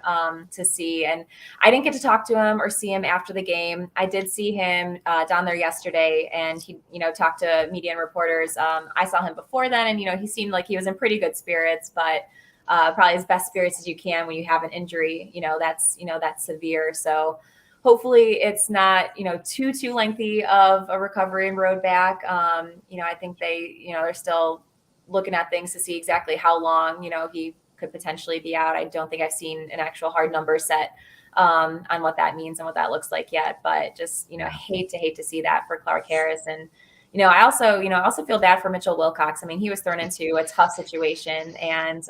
to see. And I didn't get to talk to him or see him after the game. I did see him down there yesterday, and he, talked to media and reporters. I saw him before then, and, he seemed like he was in pretty good spirits, but probably as best spirits as you can when you have an injury, that's severe. So hopefully it's not, too lengthy of a recovery and road back. I think they're still looking at things to see exactly how long, he could potentially be out. I don't think I've seen an actual hard number set on what that means and what that looks like yet, but just, hate to see that for Clark Harris. And, I also feel bad for Mitchell Wilcox. I mean, he was thrown into a tough situation, and,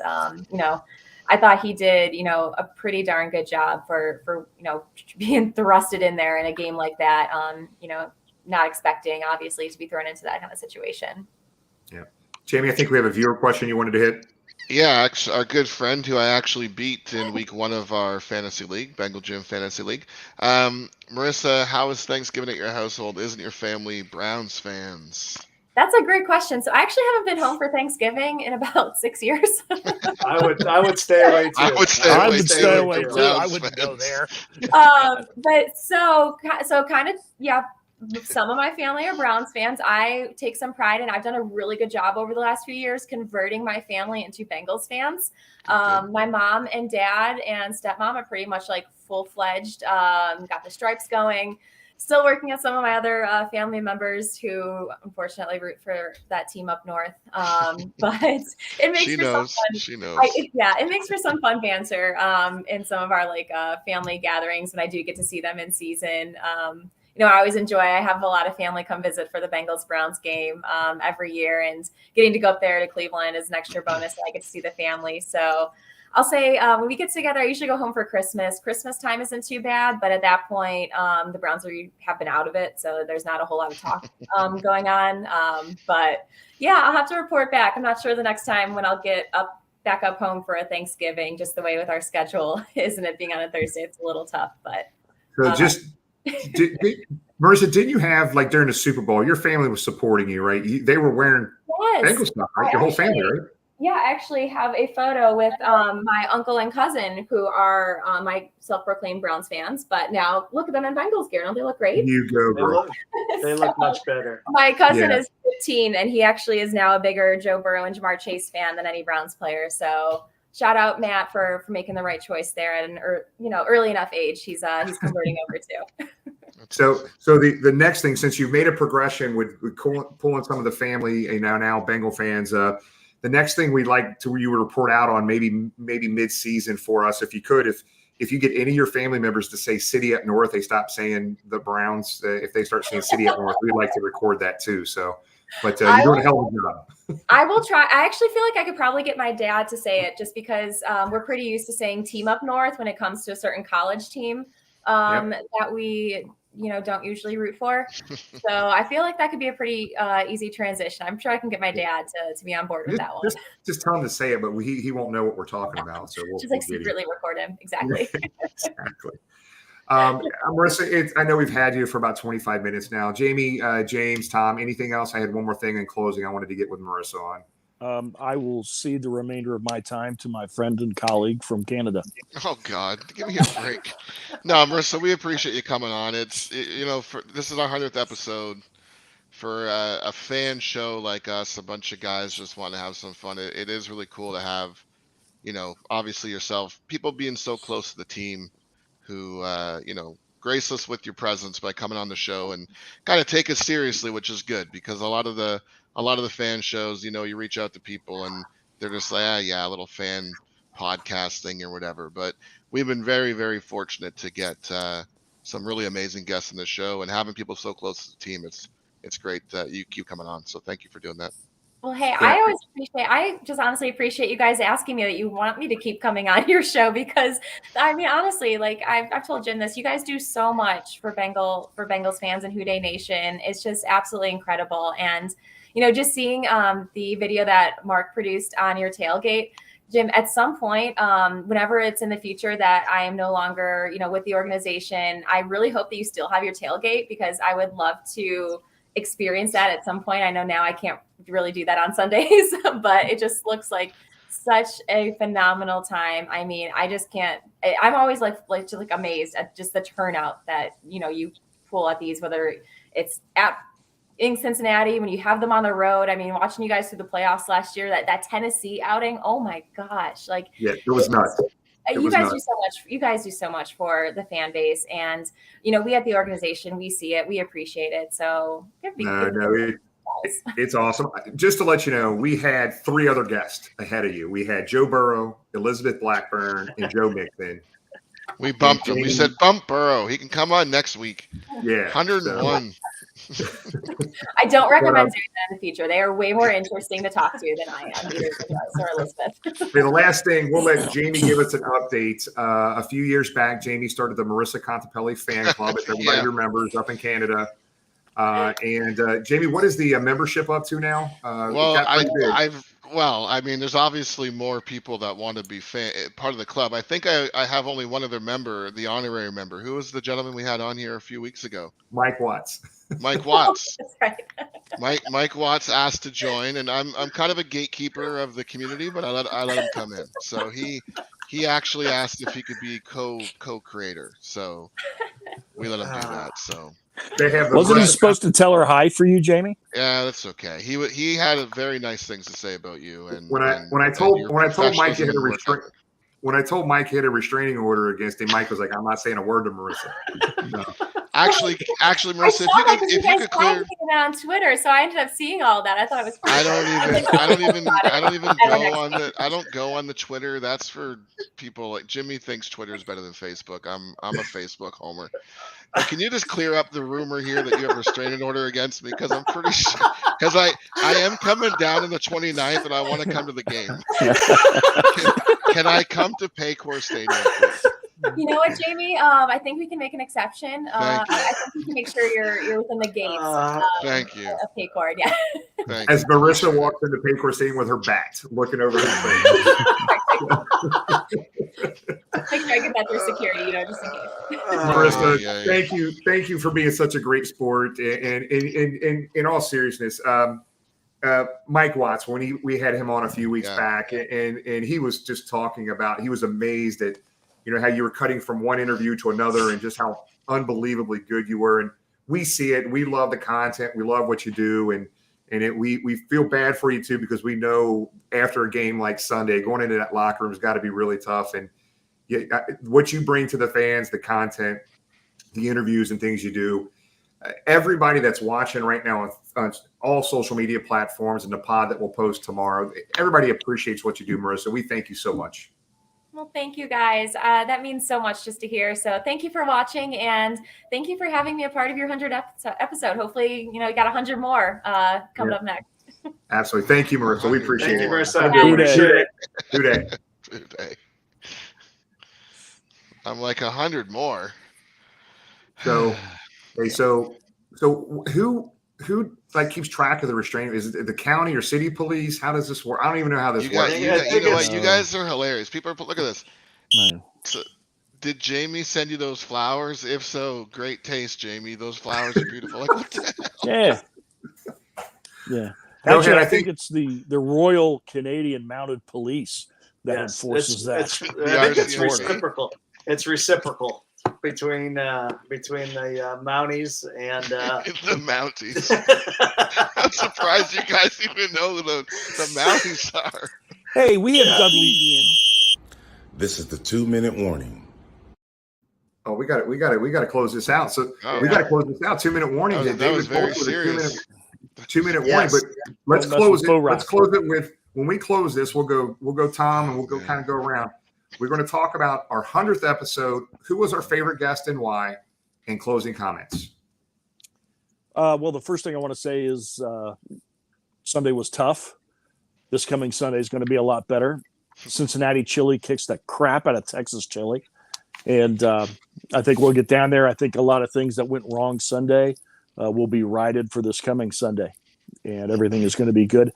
I thought he did, a pretty darn good job for being thrusted in there in a game like that. Not expecting, obviously, to be thrown into that kind of situation. Yeah. Jamie, I think we have a viewer question you wanted to hit. Yeah, our good friend who I actually beat in week 1 of our fantasy league, Bengal Jim Fantasy League. Marissa, how is Thanksgiving at your household? Isn't your family Browns fans? That's a great question. So I actually haven't been home for Thanksgiving in about 6 years. I would stay away too. I would stay away too. I wouldn't go there. But so kind of, yeah. Some of my family are Browns fans. I take some pride in. I've done a really good job over the last few years converting my family into Bengals fans. My mom and dad and stepmom are pretty much like full-fledged. Got the stripes going. Still working on some of my other family members who unfortunately root for that team up north. But it makes some fun. She knows. It makes for some fun banter in some of our family gatherings when I do get to see them in season. I always enjoy. I have a lot of family come visit for the Bengals Browns game every year, and getting to go up there to Cleveland is an extra bonus. I get to see the family. So I'll say when we get together, I usually go home for Christmas. Christmas time isn't too bad, but at that point, the Browns have been out of it, so there's not a whole lot of talk going on. But yeah, I'll have to report back. I'm not sure the next time when I'll get back up home for a Thanksgiving. Just the way with our schedule, isn't it? Being on a Thursday, it's a little tough. But Marissa, didn't you have during the Super Bowl, your family was supporting you, right? They were wearing Bengals stuff, right? Your whole family, right? Yeah, I actually have a photo with my uncle and cousin who are my self-proclaimed Browns fans, but now look at them in Bengals gear. Don't they look great? You go, bro. They look much better. My cousin is 15, and he actually is now a bigger Joe Burrow and Jamar Chase fan than any Browns player. So shout out Matt for making the right choice there at an early enough age. He's converting over too. So the next thing, since you've made a progression with pulling some of the family, now Bengal fans, the next thing we'd like you would report out on maybe mid-season for us, if you could, if you get any of your family members to say City up north, they stop saying the Browns. If they start saying City up north, we'd like to record that too. So But you're doing a hell of a job. I will try. I actually feel like I could probably get my dad to say it just because we're pretty used to saying team up north when it comes to a certain college team that we, don't usually root for. So I feel like that could be a pretty easy transition. I'm sure I can get my dad to be on board with that one. Just tell him to say it, but he won't know what we're talking about. So we'll just like secretly record him. Exactly. Exactly. Marissa, I know we've had you for about 25 minutes now. Jamie, James, Tom, anything else? I had one more thing in closing I wanted to get with Marissa on. I will cede the remainder of my time to my friend and colleague from Canada. Oh God, give me a break. No, Marissa, we appreciate you coming on. This is our 100th episode. For a fan show like us, a bunch of guys just want to have some fun. It is really cool to have, obviously yourself, people being so close to the team, who grace us with your presence by coming on the show and kind of take us seriously, which is good because a lot of the fan shows, you reach out to people and they're just like, a little fan podcast thing or whatever. But we've been very, very fortunate to get some really amazing guests in the show, and having people so close to the team, it's great that you keep coming on. So thank you for doing that. Well, hey, I just honestly appreciate you guys asking me that you want me to keep coming on your show because, honestly, like I've told Jim this, you guys do so much for Bengals fans and Houday Nation. It's just absolutely incredible. And, just seeing the video that Mark produced on your tailgate, Jim, at some point, whenever it's in the future that I am no longer, with the organization, I really hope that you still have your tailgate because I would love to experience that at some point. I know now I can't really do that on Sundays, but it just looks like such a phenomenal time. I just can't. I'm always like amazed at just the turnout that you pull at these, whether it's in Cincinnati when you have them on the road. Watching you guys through the playoffs last year, that Tennessee outing. Oh my gosh! It was nuts. You guys do so much. You guys do so much for the fan base, and we at the organization, we see it, we appreciate it. So it's awesome. Just to let you know, we had 3 other guests ahead of you. We had Joe Burrow, Elizabeth Blackburn, and Joe Mixon. We bumped him. We said bump Burrow. He can come on next week. Yeah, 101. I don't recommend doing that in the future. They are way more interesting to talk to than I am, either or Elizabeth. The last thing, we'll let Jamie give us an update. A few years back, Jamie started the Marisa Contipelli fan club, if everybody remembers, up in Canada. And Jamie, what is the membership up to now? There's obviously more people that want to be part of the club. I think I have only one other member, the honorary member. Who was the gentleman we had on here a few weeks ago? Mike Watts. Mike Watts. That's right. Mike Watts asked to join, and I'm kind of a gatekeeper of the community, but I let him come in. So he actually asked if he could be co-creator. So we let him do that. So. Wasn't he supposed to tell her hi for you, Jamie? Yeah, that's okay. He had very nice things to say about you. And when I told Mike he had a restraining order against him, Mike was like, "I'm not saying a word to Marissa." No. Actually, Marissa, if you could clear it on Twitter, so I ended up seeing all that. I thought it was. I don't go on the Twitter. That's for people like Jimmy thinks Twitter is better than Facebook. I'm a Facebook homer. But can you just clear up the rumor here that you have a restraining order against me? Because I'm pretty sure. Because I am coming down on the 29th, and I want to come to the game. Can I come to Paycor Stadium, please? You know what, Jamie? I think we can make an exception. I think we can make sure you're within the gates. Thank you. Of Paycor, yeah. As Marissa walks into Paycor Stadium with her bat, looking over her face. Make sure I get that through security, just in case. Marissa, thank you for being such a great sport. And in all seriousness, Mike Watts, when we had him on a few weeks back, and he was just talking about, he was amazed at how you were cutting from one interview to another and just how unbelievably good you were. And we see it. We love the content. We love what you do. And we feel bad for you too, because we know after a game like Sunday, going into that locker room has got to be really tough. And what you bring to the fans, the content, the interviews and things you do, everybody that's watching right now on all social media platforms and the pod that we'll post tomorrow, everybody appreciates what you do, Marissa. We thank you so much. Well, thank you guys. That means so much just to hear. So thank you for watching, and thank you for having me a part of your 100th episode. Hopefully, you got 100 more coming up next. Absolutely. Thank you, Marissa. We appreciate it. Thank you, Marissa. Have a good one. Two-day. Two-day. I'm like 100 more. So, hey, so who like keeps track of the restraining? Is it the county or city police? How does this work? I don't even know how this works. You know what? You guys are hilarious. People are look at this. So, did Jamie send you those flowers? If so, great taste, Jamie. Those flowers are beautiful. Like what the hell? Yeah. Go Actually, ahead, I think it's the Royal Canadian Mounted Police that enforces that. I think it's reciprocal. It's reciprocal between the Mounties and the Mounties. I'm surprised you guys even know who the Mounties are. Hey, we have Dudley. This is the 2-minute warning. Oh, we got to close this out. So we got to close this out. 2-minute warning. That was very serious. 2-minute warning, but let's close it. Let's close it with when we close this. We'll go Tom, and we'll go kind of go around. We're going to talk about our 100th episode. Who was our favorite guest and why? And closing comments. Well, the first thing I want to say is Sunday was tough. This coming Sunday is going to be a lot better. Cincinnati chili kicks the crap out of Texas chili. And I think we'll get down there. I think a lot of things that went wrong Sunday will be righted for this coming Sunday. And everything is going to be good.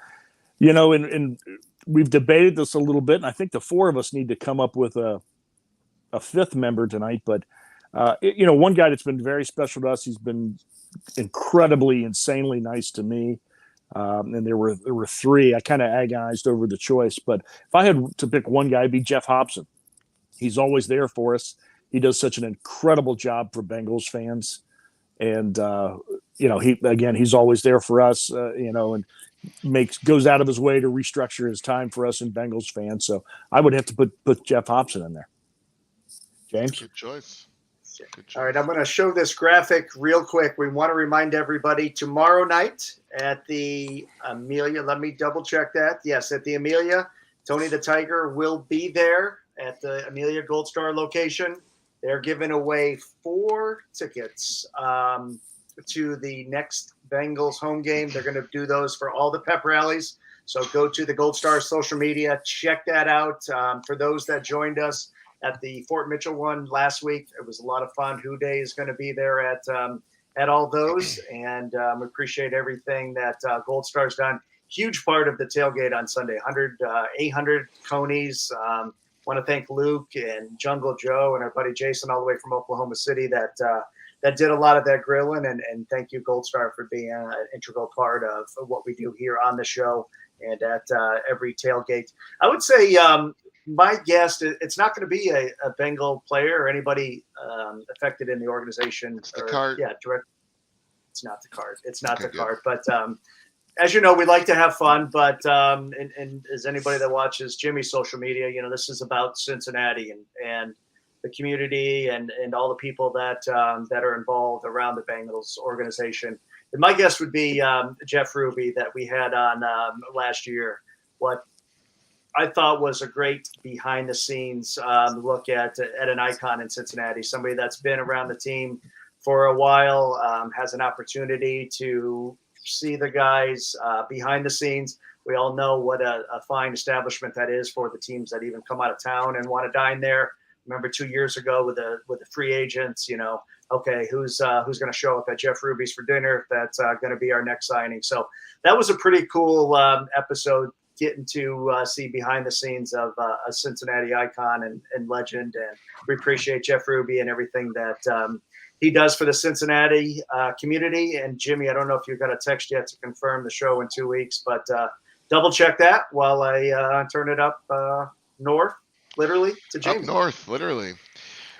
And we've debated this a little bit, and I think the four of us need to come up with a fifth member tonight. But, one guy that's been very special to us, he's been incredibly, insanely nice to me. And there were three. I kind of agonized over the choice. But if I had to pick one guy, it'd be Jeff Hobson. He's always there for us. He does such an incredible job for Bengals fans. And, he's always there for us, and goes out of his way to restructure his time for us and Bengals fans. So I would have to put Jeff Hobson in there. James? Good choice. All right, I'm going to show this graphic real quick. We want to remind everybody tomorrow night at the Amelia. Let me double check that. Yes, at the Amelia, Tony the Tiger will be there at the Amelia Gold Star location. They're giving away 4 tickets to the next Bengals home game. They're going to do those for all the pep rallies. So go to the Gold Star social media, check that out. For those that joined us at the Fort Mitchell one last week, it was a lot of fun. Who Day is going to be there at all those, and we appreciate everything that Gold Star's done. Huge part of the tailgate on Sunday. 800 conies. Want to thank Luke and Jungle Joe and our buddy Jason all the way from Oklahoma City that did a lot of that grilling, and thank you, Gold Star, for being an integral part of what we do here on the show and at every tailgate. I would say my guest, it's not going to be a Bengal player or anybody affected in the organization. It's the card. Yeah, direct. It's not the card. It's not the card. But as you know, we like to have fun. But and as anybody that watches Jimmy's social media, this is about Cincinnati and the community and all the people that are involved around the Bengals organization. And my guest would be Jeff Ruby that we had on last year. What I thought was a great behind the scenes look at an icon in Cincinnati, somebody that's been around the team for a while, has an opportunity to see the guys behind the scenes. We all know what a fine establishment that is for the teams that even come out of town and want to dine there. Remember 2 years ago with the free agents, okay, who's going to show up at Jeff Ruby's for dinner? That's going to be our next signing. So that was a pretty cool episode, getting to see behind the scenes of a Cincinnati icon and legend. And we appreciate Jeff Ruby and everything that he does for the Cincinnati community. And Jimmy, I don't know if you've got a text yet to confirm the show in 2 weeks, but double check that while I turn it up north. Literally to Jamie. Up north, literally.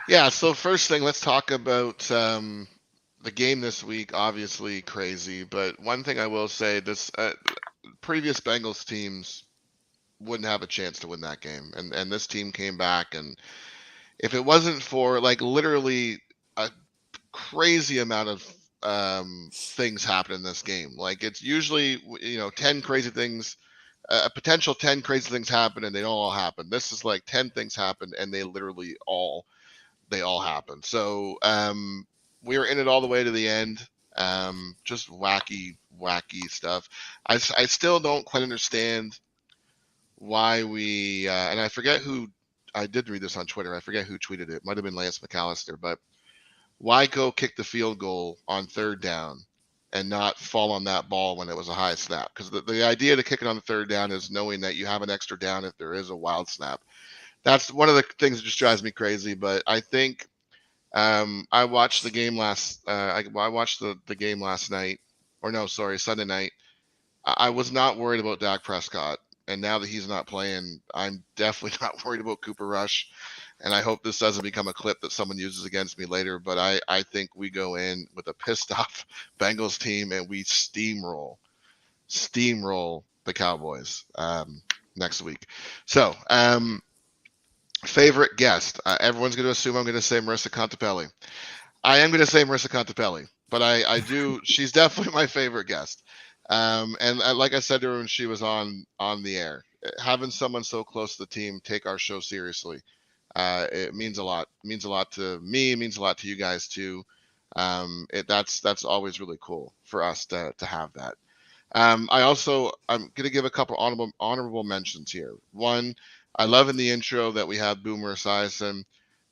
Yeah, so first thing, let's talk about the game this week. Obviously crazy, but one thing I will say, this previous Bengals teams wouldn't have a chance to win that game. And this team came back, and if it wasn't for literally a crazy amount of things happen in this game. It's usually 10 crazy things a potential 10 crazy things happen and they don't all happen. This is like 10 things happened and they literally all happen. So we were in it all the way to the end. Just wacky stuff. I still don't quite understand why we and I forget who, I did read this on Twitter. I forget who tweeted it. It might have been Lance McAllister, but why go kick the field goal on 3rd down and not fall on that ball when it was a high snap? Because the idea to kick it on the 3rd down is knowing that you have an extra down if there is a wild snap. That's one of the things that just drives me crazy. But I think I watched the game I watched the game last night, or no, sorry, Sunday night. I was not worried about Dak Prescott, and now that he's not playing, I'm definitely not worried about Cooper Rush. And I hope this doesn't become a clip that someone uses against me later. But I think we go in with a pissed off Bengals team and we steamroll the Cowboys next week. So favorite guest. Everyone's going to assume I'm going to say Marisa Contipelli. I am going to say Marisa Contipelli, but I do. She's definitely my favorite guest. And like I said to her when she was on the air, having someone so close to the team take our show seriously, it means a lot. It means a lot to me. It means a lot to you guys too. That's always really cool for us to have that. I'm going to give a couple honorable mentions here. One, I love in the intro that we have Boomer Esiason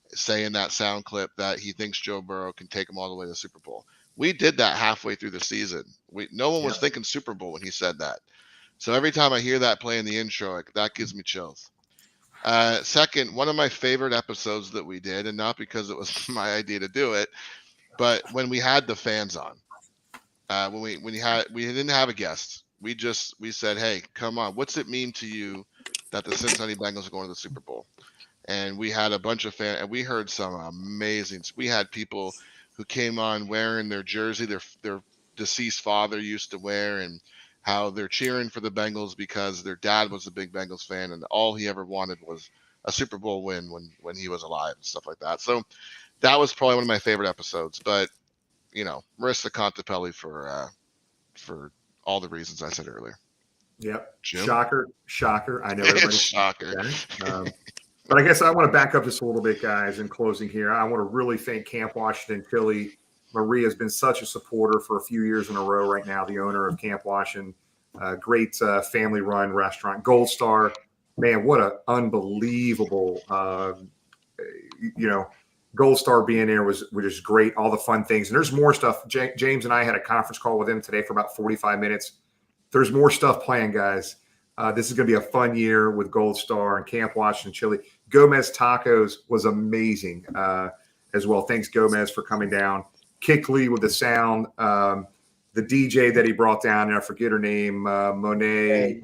saying that sound clip that he thinks Joe Burrow can take him all the way to the Super Bowl. We did that halfway through the season. No one was thinking Super Bowl when he said that. So every time I hear that play in the intro, that gives me chills. Second, one of my favorite episodes that we did, and not because it was my idea to do it, but when we had the fans on, we didn't have a guest. We said, hey, come on, what's it mean to you that the Cincinnati Bengals are going to the Super Bowl? And we had a bunch of fans, and we heard some amazing. We had people who came on wearing their jersey their deceased father used to wear, and how they're cheering for the Bengals because their dad was a big Bengals fan, and all he ever wanted was a Super Bowl win when he was alive and stuff like that. So that was probably one of my favorite episodes. But Marisa Contipelli for all the reasons I said earlier. Yep. Jim? Shocker. I know everybody's shocker. But I guess I want to back up just a little bit, guys, in closing here. I want to really thank Camp Washington Philly. Maria has been such a supporter for a few years in a row right now, the owner of Camp Washington. Great family-run restaurant. Gold Star. Man, what an unbelievable, Gold Star being there was just great. All the fun things. And there's more stuff. James and I had a conference call with him today for about 45 minutes. There's more stuff planned, guys. This is going to be a fun year with Gold Star and Camp Washington Chili. Gomez Tacos was amazing as well. Thanks, Gomez, for coming down. Kickley with the sound. The DJ that he brought down, and I forget her name, Monet.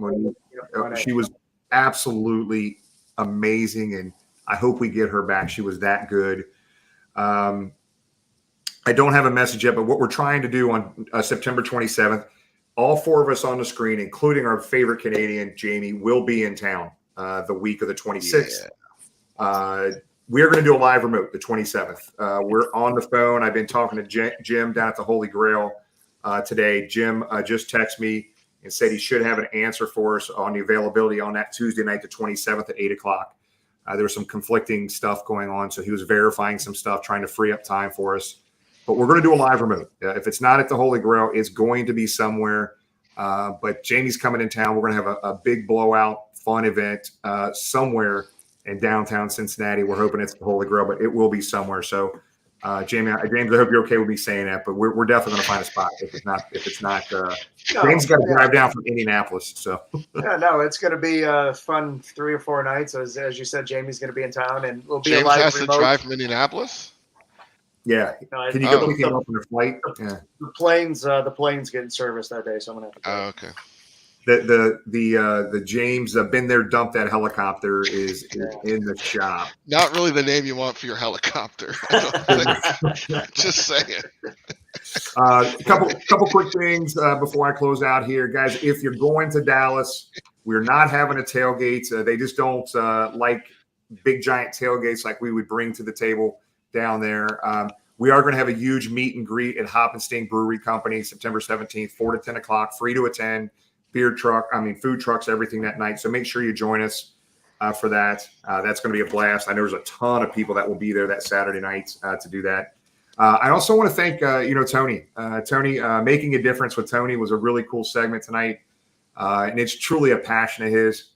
She was absolutely amazing, and I hope we get her back. She was that good. I don't have a message yet, but what we're trying to do on September 27th, all four of us on the screen, including our favorite Canadian, Jamie, will be in town the week of the 26th. Yeah. We are going to do a live remote the 27th. We're on the phone. I've been talking to Jim down at the Holy Grail today. Jim just texted me and said he should have an answer for us on the availability on that Tuesday night, the 27th at 8 o'clock. There was some conflicting stuff going on, so he was verifying some stuff, trying to free up time for us. But we're going to do a live remote. If it's not at the Holy Grail, it's going to be somewhere. But Jamie's coming in town. We're going to have a big blowout, fun event somewhere in downtown Cincinnati. We're hoping it's the Holy Grail, but it will be somewhere. So, James, I hope you're okay with me saying that. But we're definitely going to find a spot if it's not. James got to drive down from Indianapolis. So no, it's going to be a fun 3 or 4 nights. As you said, Jamie's going to be in town, and we'll be James a live has remote. To drive from Indianapolis. Yeah, can you go pick him up on the flight? Yeah. The plane's getting service that day, so I'm gonna have to go. Okay. The James been there, dumped that helicopter is in the shop. Not really the name you want for your helicopter. Just saying. A couple quick things before I close out here, guys. If you're going to Dallas, we're not having a tailgate. They just don't like big giant tailgates like we would bring to the table down there. We are going to have a huge meet and greet at Hop and Sting Brewery Company, September 17th, 4 to 10 o'clock, free to attend. food trucks, everything that night. So make sure you join us for that. That's going to be a blast. I know there's a ton of people that will be there that Saturday night to do that. I also want to thank, Tony. Tony, Making a Difference with Tony was a really cool segment tonight. And it's truly a passion of his.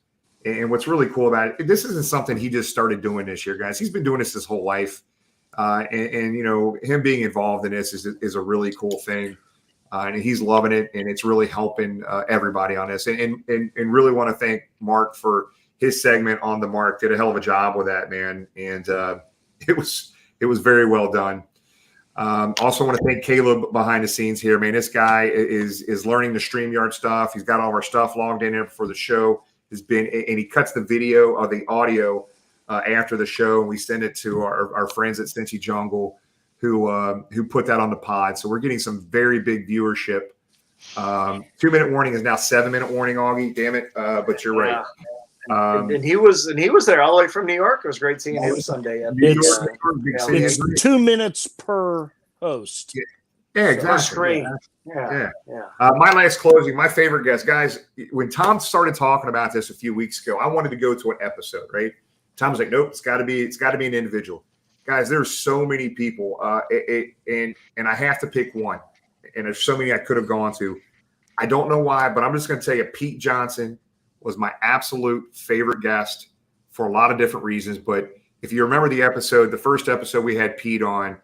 And what's really cool about it, this isn't something he just started doing this year, guys. He's been doing this his whole life. And him being involved in this is a really cool thing. And he's loving it. And it's really helping everybody on this. And really want to thank Mark for his segment on the Mark. Did a hell of a job with that, man. And it was very well done. Also want to thank Caleb behind the scenes here, man. This guy is learning the StreamYard stuff. He's got all of our stuff logged in there before the show. And he cuts the video or the audio after the show, and we send it to our friends at Cincy Jungle who put that on the pod. So we're getting some very big viewership. 2-minute warning is now 7-minute warning, Augie. Damn it. But you're right. And he was there all the way from New York. It was great seeing him Sunday. It's 2 minutes per host. Yeah, exactly. Screen. Yeah. My last closing, my favorite guest, guys. When Tom started talking about this a few weeks ago, I wanted to go to an episode, right? Tom was like, "Nope, it's got to be an individual." Guys, there's so many people, and I have to pick one. And there's so many I could have gone to. I don't know why, but I'm just going to tell you, Pete Johnson was my absolute favorite guest for a lot of different reasons. But if you remember the first episode we had Pete on,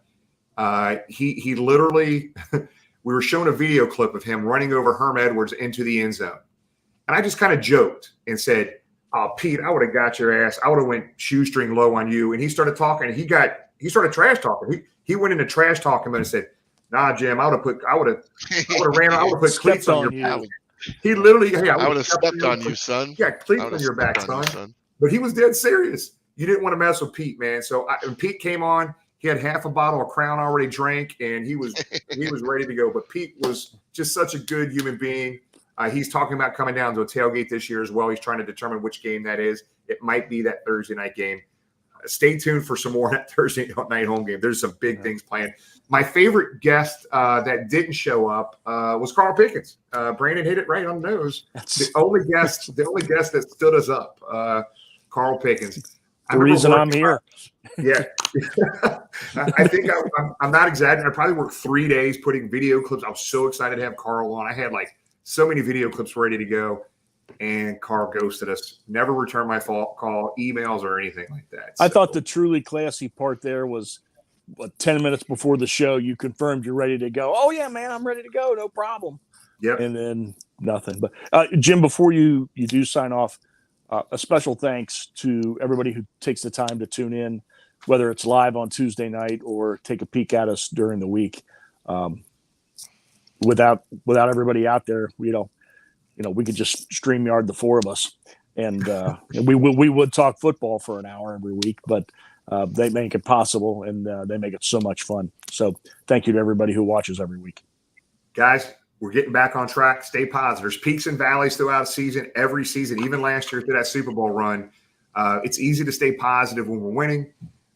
he literally, we were showing a video clip of him running over Herm Edwards into the end zone. And I just kind of joked and said, "Oh, Pete, I would have got your ass. I would have went shoestring low on you." And he started talking, and he started trash talking. He went into trash talking mode and said, "Nah, Jim, I would have put cleats on your back." He literally, I would have stepped on you, son. Yeah, cleats on your back, son. But he was dead serious. You didn't want to mess with Pete, man. So when Pete came on, he had half a bottle of Crown already drank, and he was ready to go. But Pete was just such a good human being. He's talking about coming down to a tailgate this year as well. He's trying to determine which game that is. It might be that Thursday night game. Stay tuned for some more on that Thursday night home game. There's some big things planned. My favorite guest that didn't show up was Carl Pickens. Brandon hit it right on the nose. The only guest that stood us up, Carl Pickens. The reason I'm here. Yeah. I think I'm not exaggerating. I probably worked 3 days putting video clips. I was so excited to have Carl on. I had so many video clips ready to go, and Carl ghosted us. Never returned my call, emails, or anything like that. I thought the truly classy part there was 10 minutes before the show, you confirmed you're ready to go. "Oh, yeah, man, I'm ready to go. No problem." Yep. And then nothing. But Jim, before you do sign off, a special thanks to everybody who takes the time to tune in, whether it's live on Tuesday night or take a peek at us during the week. Without everybody out there, we could just StreamYard the four of us, and we would talk football for an hour every week, but they make it possible, and they make it so much fun. So thank you to everybody who watches every week. Guys, we're getting back on track. Stay positive. There's peaks and valleys throughout the season, every season, even last year through that Super Bowl run. It's easy to stay positive when we're winning.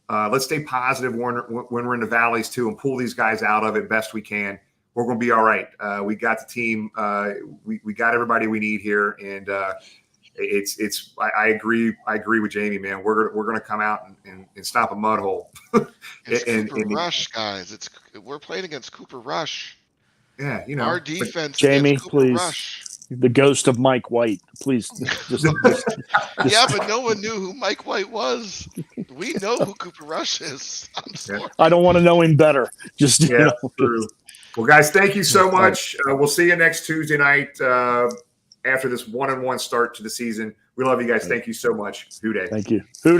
Let's stay positive when we're in the valleys too, and pull these guys out of it best we can. We're going to be all right. We got the team. We got everybody we need here, and I agree. I agree with Jamie, man. We're going to come out and stop a mud hole. It's Cooper Rush, guys. We're playing against Cooper Rush. Yeah, our defense. Jamie, please. Rush. The ghost of Mike White, please. Just Yeah, but no one knew who Mike White was. We know who Cooper Rush is. I'm sorry. I don't want to know him better. Just true. Well, guys, thank you so much. We'll see you next Tuesday night after this 1-1 start to the season. We love you guys. Thank you so much. Who Dey. Thank you. Who Dey.